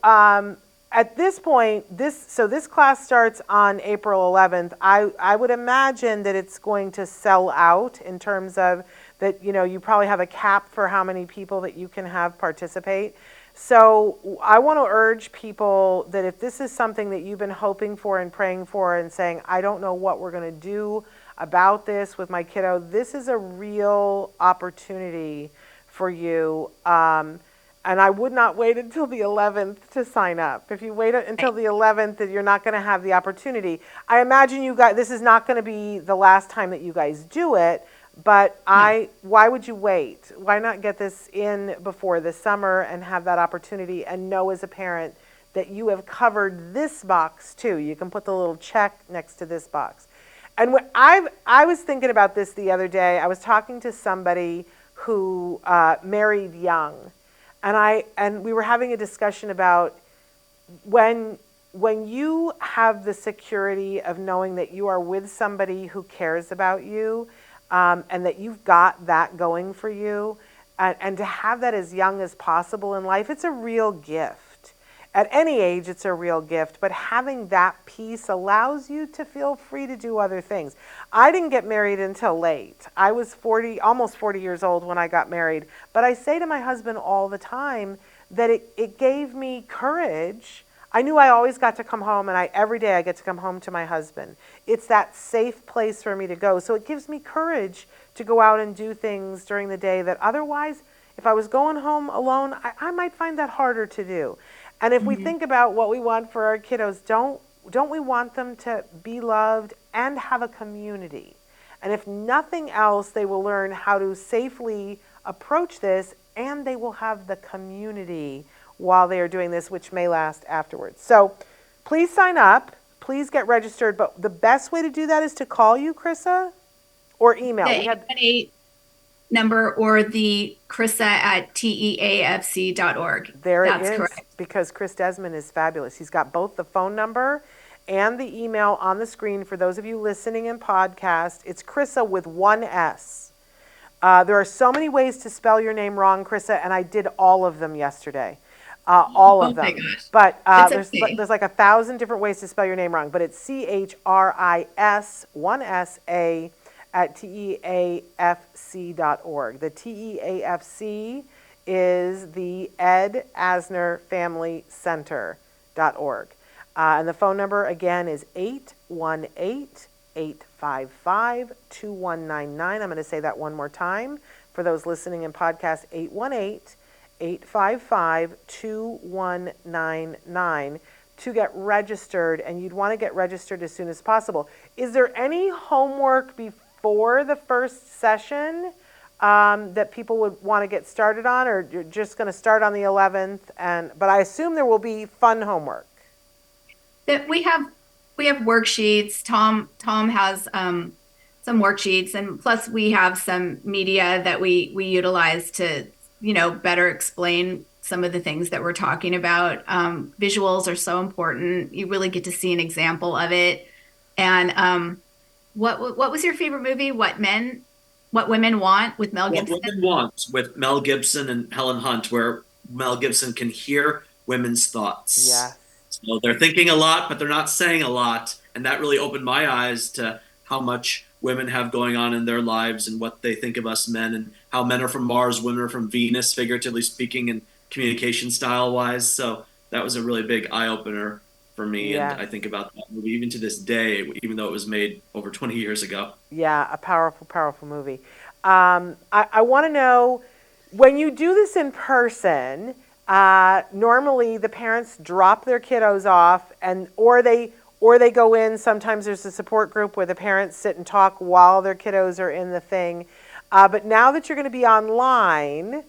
at this point, this class starts on April 11th. I would imagine that it's going to sell out in terms of that, you probably have a cap for how many people that you can have participate. So I want to urge people that if this is something that you've been hoping for and praying for and saying, I don't know what we're going to do about this with my kiddo, this is a real opportunity for you. And I would not wait until the 11th to sign up. If you wait until the 11th, then you're not going to have the opportunity. I imagine you guys, this is not going to be the last time that you guys do it, But why would you wait? Why not get this in before the summer and have that opportunity and know as a parent that you have covered this box too? You can put the little check next to this box. And I was thinking about this the other day. I was talking to somebody who married young, and we were having a discussion about when you have the security of knowing that you are with somebody who cares about you, and that you've got that going for you, and to have that as young as possible in life, it's a real gift. At any age, it's a real gift, but having that piece allows you to feel free to do other things. I didn't get married until late. I was almost 40 years old when I got married, but I say to my husband all the time that it gave me courage. I knew I always got to come home, and every day I get to come home to my husband. It's that safe place for me to go. So it gives me courage to go out and do things during the day that otherwise, if I was going home alone, I might find that harder to do. And if we think about what we want for our kiddos, don't we want them to be loved and have a community? And if nothing else, they will learn how to safely approach this, and they will have the community while they are doing this, which may last afterwards. So please sign up. Please get registered. But the best way to do that is to call you, Chrisa, or email. The 818 number or the Chrisa at teafc.org. There That's it is, correct. because Chris Desmond is fabulous. He's got both the phone number and the email on the screen for those of you listening in podcast. It's Chrisa with one S. There are so many ways to spell your name wrong, Chrisa, and I did all of them yesterday. All of them. But there's like 1,000 different ways to spell your name wrong. But it's CHRIS, one S-A, at teafc.org. The TEAFC is the Ed Asner Family Center.org. And the phone number, again, is 818-855-2199. I'm going to say that one more time for those listening in podcast, 818-855-2199 to get registered, and you'd want to get registered as soon as possible. Is there any homework before the first session that people would want to get started on, or you're just going to start on the 11th? But I assume there will be fun homework. That we have worksheets. Tom has some worksheets, and plus we have some media that we utilize to better explain some of the things that we're talking about. Visuals are so important. You really get to see an example of it. And what was your favorite movie? What Women Want with Mel Gibson? What Women Want with Mel Gibson and Helen Hunt, where Mel Gibson can hear women's thoughts. Yeah. So they're thinking a lot, but they're not saying a lot. And that really opened my eyes to how much women have going on in their lives and what they think of us men, and how men are from Mars, women are from Venus, figuratively speaking, and communication style wise. So that was a really big eye opener for me. Yeah. And I think about that movie even to this day, even though it was made over 20 years ago. Yeah, a powerful, powerful movie. I want to know, when you do this in person, normally the parents drop their kiddos off, or they go in. Sometimes there's a support group where the parents sit and talk while their kiddos are in the thing. But now that you're going to be online,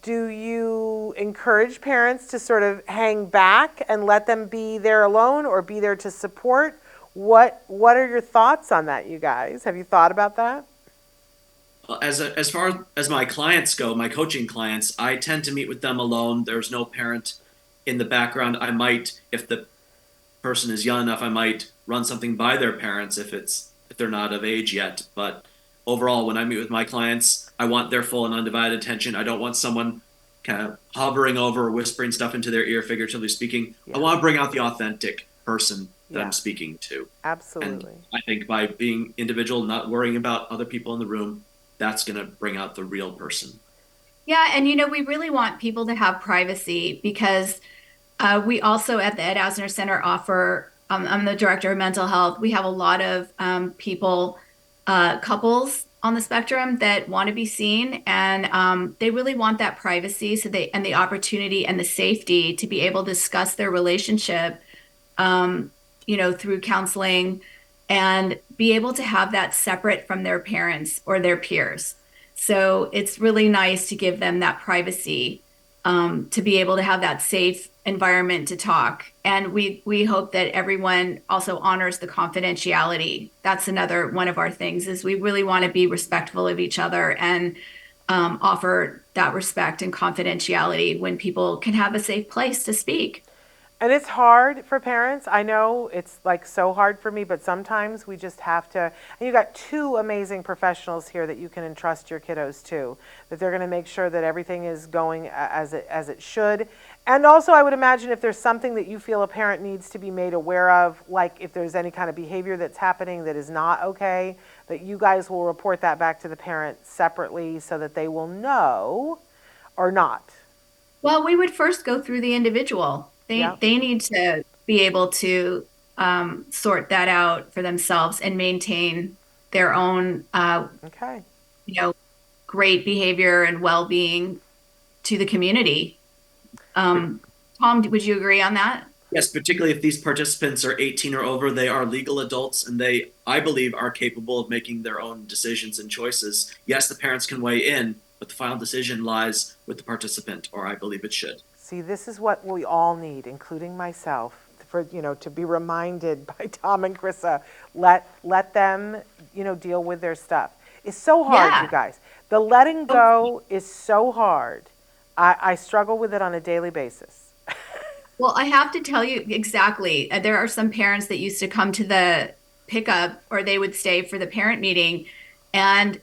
do you encourage parents to sort of hang back and let them be there alone, or be there to support? What are your thoughts on that, you guys? Have you thought about that? As far as my clients go, my coaching clients, I tend to meet with them alone. There's no parent in the background. I might, if the person is young enough, I might run something by their parents if they're not of age yet. But overall, when I meet with my clients, I want their full and undivided attention. I don't want someone kind of hovering over or whispering stuff into their ear, figuratively speaking. Yeah. I want to bring out the authentic person that I'm speaking to. Absolutely. And I think by being individual, not worrying about other people in the room, that's going to bring out the real person. Yeah, and we really want people to have privacy, because we also at the Ed Asner Center offer, I'm the director of mental health. We have a lot of couples on the spectrum that want to be seen, and they really want that privacy, and the opportunity and the safety to be able to discuss their relationship, through counseling and be able to have that separate from their parents or their peers. So it's really nice to give them that privacy, to be able to have that safe environment to talk. And we hope that everyone also honors the confidentiality. That's another one of our things, is we really want to be respectful of each other and offer that respect and confidentiality when people can have a safe place to speak. And it's hard for parents. I know it's like so hard for me, but sometimes we just have to. And you got two amazing professionals here that you can entrust your kiddos to, that they're going to make sure that everything is going as it should. And also, I would imagine if there's something that you feel a parent needs to be made aware of, like if there's any kind of behavior that's happening that is not okay, that you guys will report that back to the parent separately so that they will know or not. Well, we would first go through the individual. Yeah. They need to be able to sort that out for themselves and maintain their own Okay. you know, great behavior and well-being to the community. Tom, would you agree on that? Yes, particularly if these participants are 18 or over, they are legal adults and they, I believe, are capable of making their own decisions and choices. Yes, the parents can weigh in, but the final decision lies with the participant, or I believe it should. See, this is what we all need, including myself, for to be reminded by Tom and Chrisa. Let them, deal with their stuff. It's so hard, Yeah. you guys. The letting go is so hard. I struggle with it on a daily basis. Well, I have to tell you exactly. There are some parents that used to come to the pickup, or they would stay for the parent meeting, and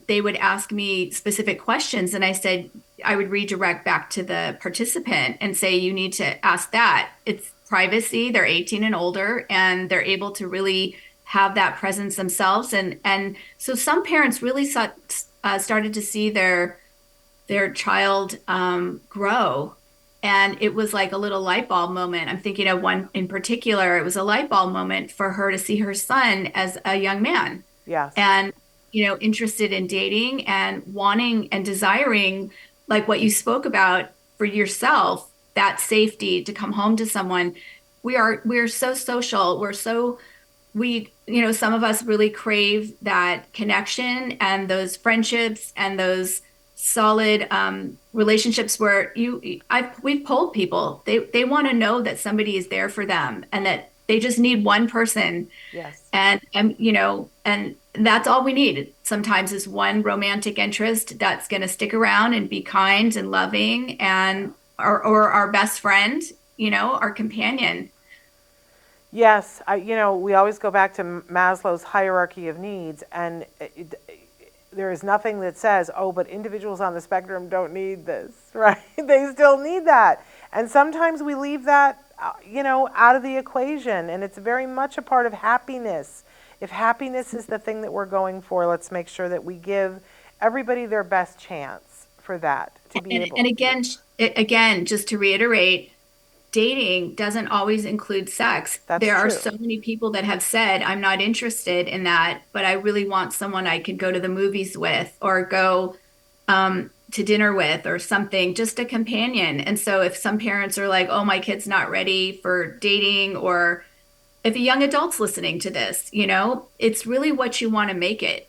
they would ask me specific questions. And I said, I would redirect back to the participant and say, you need to ask that. It's privacy. They're 18 and older, and they're able to really have that presence themselves. And so some parents really started to see their child grow. And it was like a little light bulb moment. I'm thinking of one in particular. It was a light bulb moment for her to see her son as a young man. Yes. And, interested in dating and wanting and desiring, like what you spoke about for yourself, that safety to come home to someone. We're so social. Some of us really crave that connection and those friendships and those solid relationships where we've polled people. They want to know that somebody is there for them and that they just need one person. Yes. And that's all we need sometimes, is one romantic interest that's going to stick around and be kind and loving, and or our best friend, our companion. Yes. We always go back to Maslow's hierarchy of needs, and there is nothing that says, oh, but individuals on the spectrum don't need this, right? They still need that. And sometimes we leave that, out of the equation, and it's very much a part of happiness. If happiness is the thing that we're going for, let's make sure that we give everybody their best chance for that to be able. And again, just to reiterate, dating doesn't always include sex. There are so many people that have said, I'm not interested in that, but I really want someone I could go to the movies with or go to dinner with or something, just a companion. And so if some parents are like, oh, my kid's not ready for dating, or if a young adult's listening to this, it's really what you want to make it.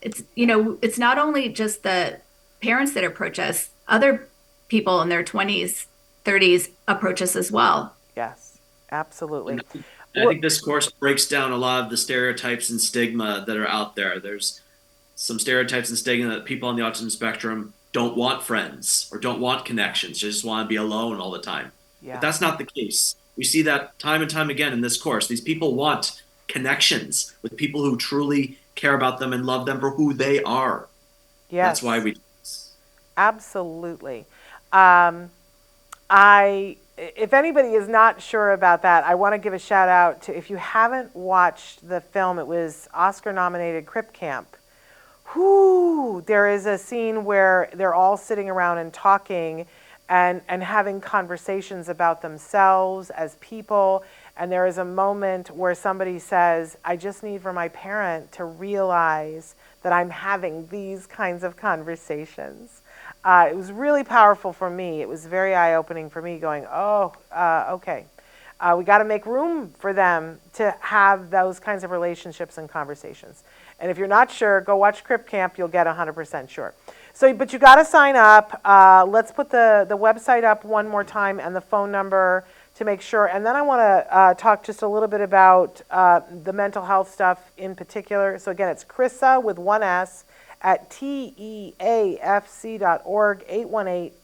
It's, it's not only just the parents that approach us, other people in their 20s, 30s approach us as well. Yes, absolutely. I think this course breaks down a lot of the stereotypes and stigma that are out there. There's some stereotypes and stigma that people on the autism spectrum don't want friends or don't want connections, just want to be alone all the time. Yeah. But that's not the case. We see that time and time again in this course. These people want connections with people who truly care about them and love them for who they are. Yes. That's why we do this. Absolutely. If anybody is not sure about that, I want to give a shout out to, if you haven't watched the film, it was Oscar-nominated Crip Camp. There is a scene where they're all sitting around and talking and having conversations about themselves as people. And there is a moment where somebody says, I just need for my parent to realize that I'm having these kinds of conversations. It was really powerful for me. It was very eye-opening for me, going, okay. We got to make room for them to have those kinds of relationships and conversations. And if you're not sure, go watch Crip Camp. You'll get 100% sure. So, but you got to sign up. Let's put the website up one more time and the phone number to make sure. And then I want to talk just a little bit about the mental health stuff in particular. So again, it's Chrisa with one S at teafc.org,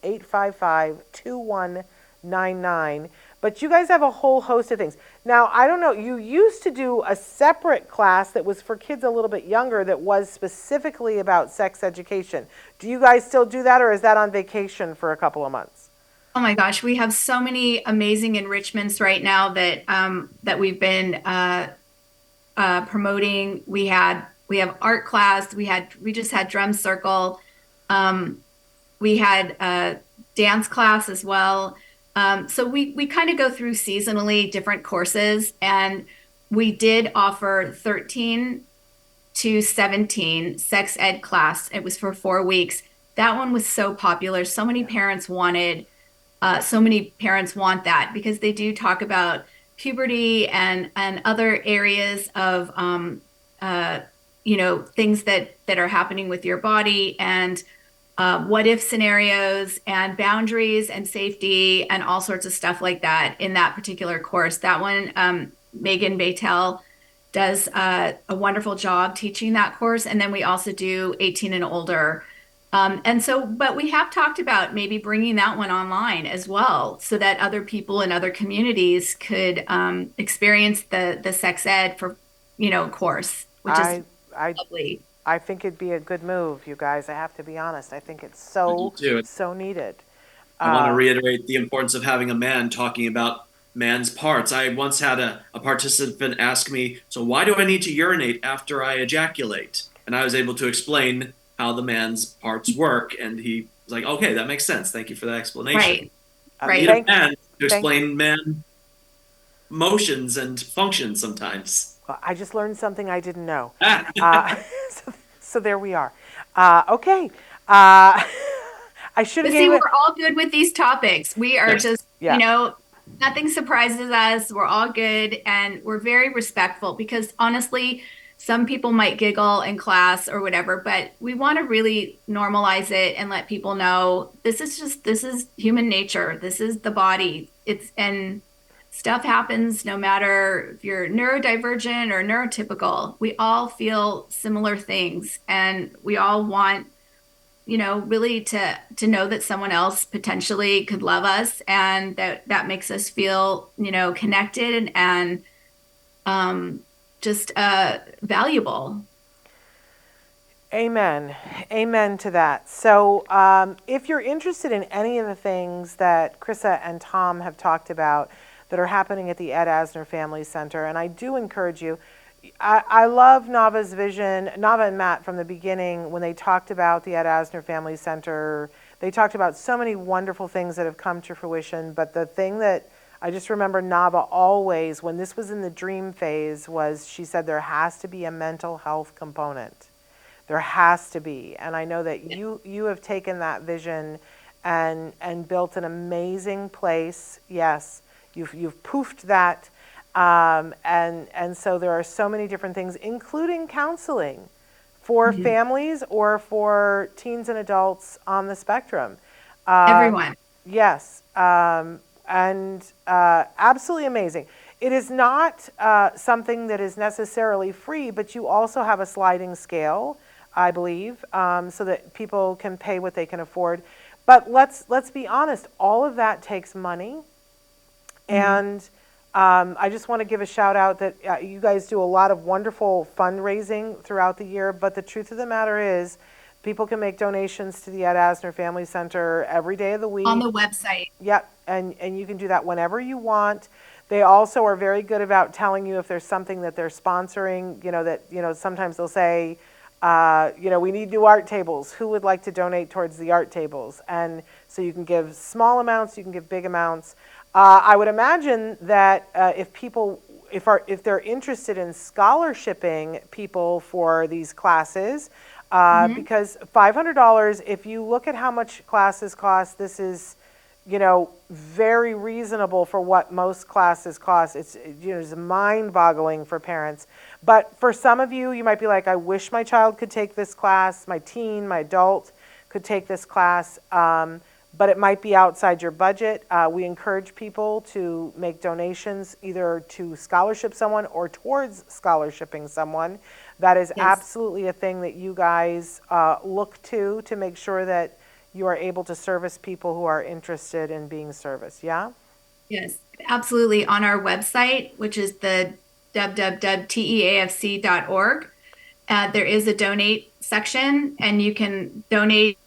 818-855-2199. But you guys have a whole host of things. Now, I don't know, you used to do a separate class that was for kids a little bit younger that was specifically about sex education. Do you guys still do that, or is that on vacation for a couple of months? Oh my gosh, we have so many amazing enrichments right now that that we've been promoting. We have art class. We just had drum circle. We had dance class as well. So we kind of go through seasonally different courses, and we did offer 13 to 17 sex ed class. It was for 4 weeks. That one was so popular. So many parents wanted. So many parents want that because they do talk about puberty and other areas of things that are happening with your body, and what if scenarios and boundaries and safety and all sorts of stuff like that in that particular course. That one, Megan Baytel does a wonderful job teaching that course. And then we also do 18 and older. But we have talked about maybe bringing that one online as well, so that other people in other communities could experience the sex ed course, which is lovely. I think it'd be a good move, you guys. I have to be honest. I think it's so needed. I want to reiterate the importance of having a man talking about man's parts. I once had a participant ask me, so why do I need to urinate after I ejaculate? And I was able to explain how the man's parts work, and he was like, okay, that makes sense. Thank you for that explanation. Right. You need a man to explain man motions and functions sometimes. Well, I just learned something I didn't know. So there we are. Okay. I should have. See, we're all good with these topics. We are just, nothing surprises us. We're all good, and we're very respectful because honestly, some people might giggle in class or whatever, but we want to really normalize it and let people know this is human nature. This is the body. And stuff happens no matter if you're neurodivergent or neurotypical. We all feel similar things, and we all want, really to know that someone else potentially could love us, and that makes us feel, connected and just valuable. Amen. Amen to that. So if you're interested in any of the things that Chrisa and Tom have talked about that are happening at the Ed Asner Family Center, and I do encourage you, I love Nava's vision, Nava and Matt from the beginning when they talked about the Ed Asner Family Center. They talked about so many wonderful things that have come to fruition, but the thing that I just remember Nava always, when this was in the dream phase, was she said there has to be a mental health component. There has to be. And I know that you have taken that vision and built an amazing place. Yes, you've poofed that. And so there are so many different things, including counseling for families or for teens and adults on the spectrum. Everyone. Yes. And absolutely amazing. It is not something that is necessarily free, but you also have a sliding scale, I believe, so that people can pay what they can afford. But let's be honest, all of that takes money. And I just want to give a shout out that you guys do a lot of wonderful fundraising throughout the year, but the truth of the matter is people can make donations to the Ed Asner Family Center every day of the week. On the website. Yep, and you can do that whenever you want. They also are very good about telling you if there's something that they're sponsoring, sometimes they'll say, we need new art tables. Who would like to donate towards the art tables? And so you can give small amounts, you can give big amounts. I would imagine that if they're interested in scholarshiping people for these classes, because $500, if you look at how much classes cost, this is very reasonable for what most classes cost. It's mind-boggling for parents. But for some of you, you might be like, I wish my child could take this class, my teen, my adult could take this class, but it might be outside your budget. We encourage people to make donations either to scholarship someone or towards scholarshiping someone. That is absolutely a thing that you guys look to make sure that you are able to service people who are interested in being serviced, yeah? Yes, absolutely. On our website, which is the www.teafc.org, there is a donate section, and you can donate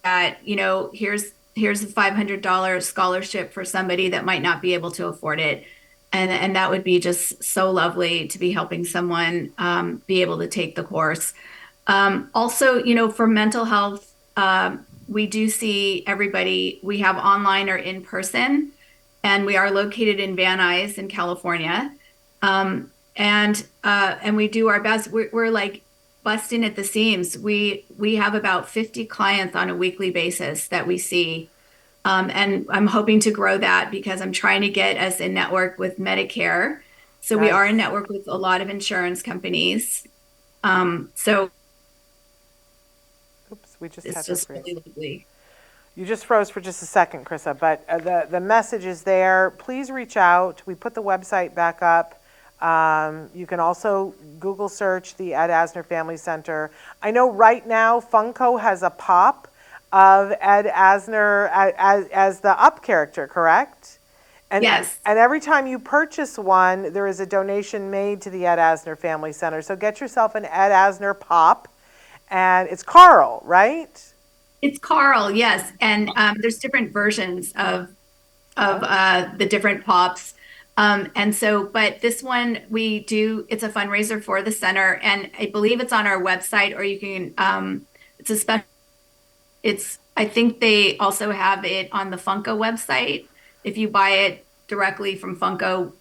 at, here's a $500 scholarship for somebody that might not be able to afford it. And that would be just so lovely to be helping someone be able to take the course. Also, for mental health, we do see everybody. We have online or in person, and we are located in Van Nuys in California. And we do our best. We're like busting at the seams. We have about 50 clients on a weekly basis that we see. And I'm hoping to grow that because I'm trying to get us in network with Medicare. So we are in network with a lot of insurance companies. So oops, we just it's had just to freeze. really lovely. You just froze for just a second, Chrisa, but the message is there. Please reach out. We put the website back up. You can also Google search the Ed Asner Family Center. I know right now Funko has a pop of Ed Asner as the up character, correct? And, yes. And every time you purchase one, there is a donation made to the Ed Asner Family Center. So get yourself an Ed Asner pop. And it's Carl, right? It's Carl, yes. And there's different versions of the different pops. But this one it's a fundraiser for the center, and I believe it's on our website, or you can, it's a special, I think they also have it on the Funko website. If you buy it directly from Funko,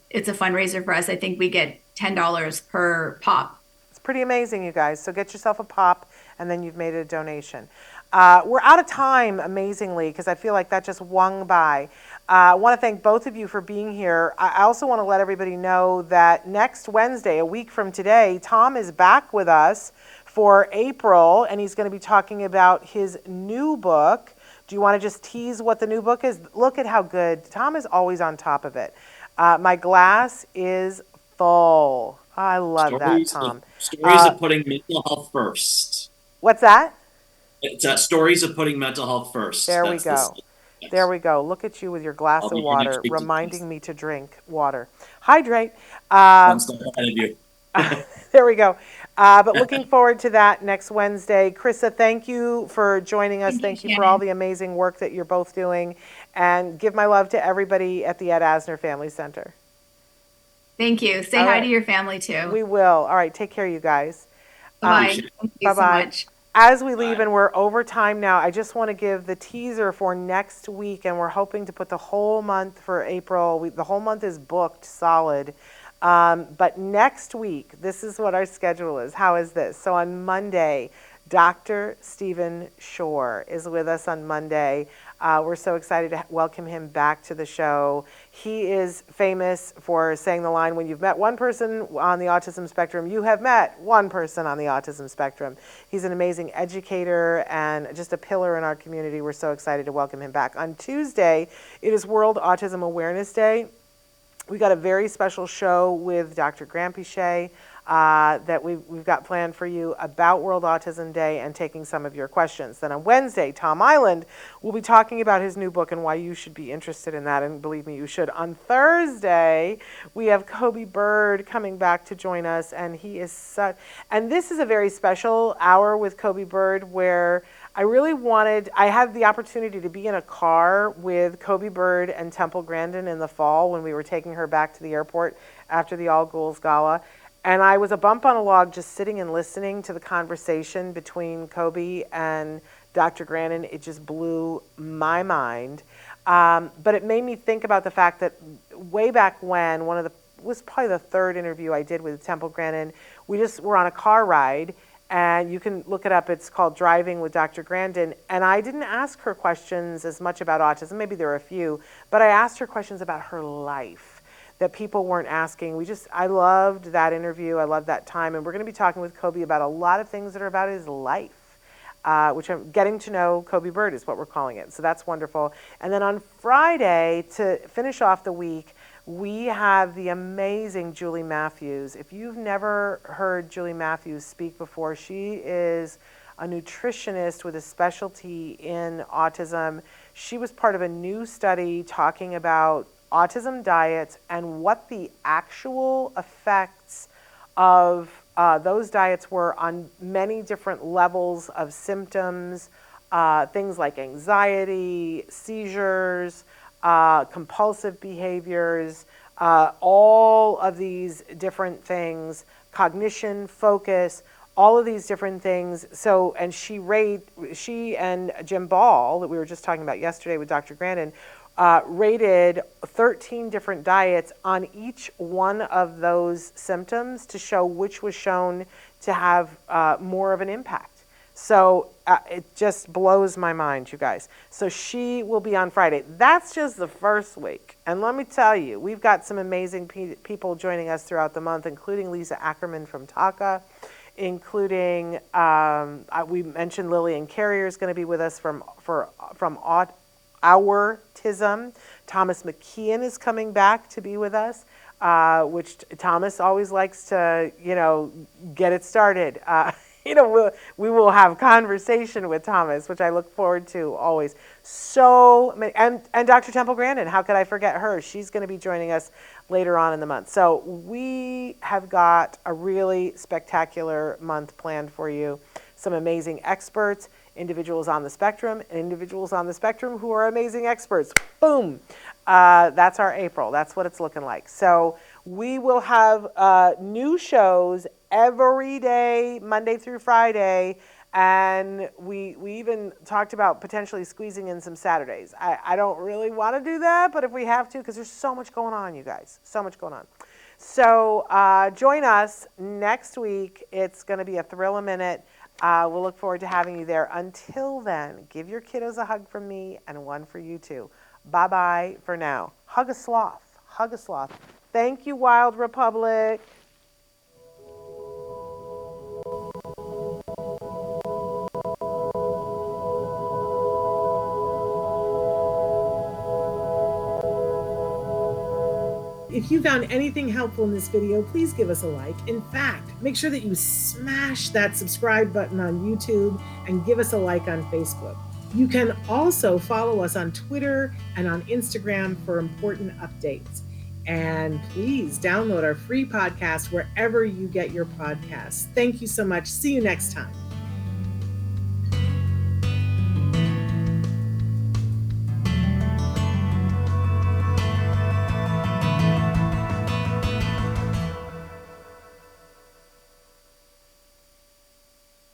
it's a fundraiser for us. I think we get $10 per pop. It's pretty amazing, you guys. So get yourself a pop, and then you've made a donation. We're out of time, amazingly, because I feel like that just swung by. I want to thank both of you for being here. I also want to let everybody know that next Wednesday, a week from today, Tom is back with us for April, and he's going to be talking about his new book. Do you want to just tease what the new book is? Look at how good. Tom is always on top of it. My glass is full. I love that, Tom. Stories of putting mental health first. What's that? It's stories of putting mental health first. There we go. There we go. Look at you with your glass of water, reminding me to drink water. Hydrate. One step ahead of you. There we go. But looking forward to that next Wednesday. Chrisa, thank you for joining us. Thank you for all the amazing work that you're both doing. And give my love to everybody at the Ed Asner Family Center. Thank you. Say hi to your family, too. We will. All right. Take care, you guys. Bye. Thank you so much. As we leave, and we're over time now, I just want to give the teaser for next week, and we're hoping to put the whole month for April. The whole month is booked solid. But next week, this is what our schedule is. How is this? So on Monday, Dr. Stephen Shore is with us on Monday. We're so excited to welcome him back to the show. He is famous for saying the line, when you've met one person on the autism spectrum, you have met one person on the autism spectrum. He's an amazing educator and just a pillar in our community. We're so excited to welcome him back. On Tuesday, it is World Autism Awareness Day. We got a very special show with Dr. Grampichet that we've got planned for you about World Autism Day and taking some of your questions. Then on Wednesday, Tom Iland will be talking about his new book and why you should be interested in that, and believe me, you should. On Thursday, we have Kobe Bird coming back to join us, and he is and this is a very special hour with Kobe Bird where I had the opportunity to be in a car with Kobe Bird and Temple Grandin in the fall when we were taking her back to the airport after the All Ghouls Gala. And I was a bump on a log just sitting and listening to the conversation between Kobe and Dr. Grandin. It just blew my mind. But it made me think about the fact that way back when, was probably the third interview I did with Temple Grandin, we just were on a car ride, And you can look it up. It's called Driving with Dr. Grandin. And I didn't ask her questions as much about autism. Maybe there were a few, but I asked her questions about her life that people weren't asking. I loved that interview. I loved that time. And we're going to be talking with Kobe about a lot of things that are about his life, which I'm getting to know Kobe Bird is what we're calling it. So that's wonderful. And then on Friday, to finish off the week, we have the amazing Julie Matthews. If you've never heard Julie Matthews speak before, she is a nutritionist with a specialty in autism. She was part of a new study talking about autism diets and what the actual effects of those diets were on many different levels of symptoms, things like anxiety, seizures, compulsive behaviors, all of these different things, cognition, focus, all of these different things. So, and she and Jim Ball, that we were just talking about yesterday with Dr. Grandin, rated 13 different diets on each one of those symptoms to show which was shown to have more of an impact. So it just blows my mind, you guys. So she will be on Friday. That's just the first week. And let me tell you, we've got some amazing people joining us throughout the month, including Lisa Ackerman from TACA, including, we mentioned Lillian Carrier is going to be with us from Autism. Thomas McKeon is coming back to be with us, which Thomas always likes to, get it started. We will have conversation with Thomas, which I look forward to always. So many, and Dr. Temple Grandin, how could I forget her? She's going to be joining us later on in the month. So we have got a really spectacular month planned for you. Some amazing experts, individuals on the spectrum, and individuals on the spectrum who are amazing experts. Boom. That's our April. That's what it's looking like. So we will have new shows every day, Monday through Friday, and we even talked about potentially squeezing in some Saturdays. I don't really want to do that, but if we have to, because there's so much going on, you guys, so much going on. So join us next week. It's going to be a thrill a minute. We'll look forward to having you there. Until then, give your kiddos a hug from me and one for you too. Bye-bye for now. Hug a sloth. Hug a sloth. Thank you, Wild Republic. If you found anything helpful in this video, please give us a like. In fact, make sure that you smash that subscribe button on YouTube and give us a like on Facebook. You can also follow us on Twitter and on Instagram for important updates. And please download our free podcast wherever you get your podcasts. Thank you so much. See you next time.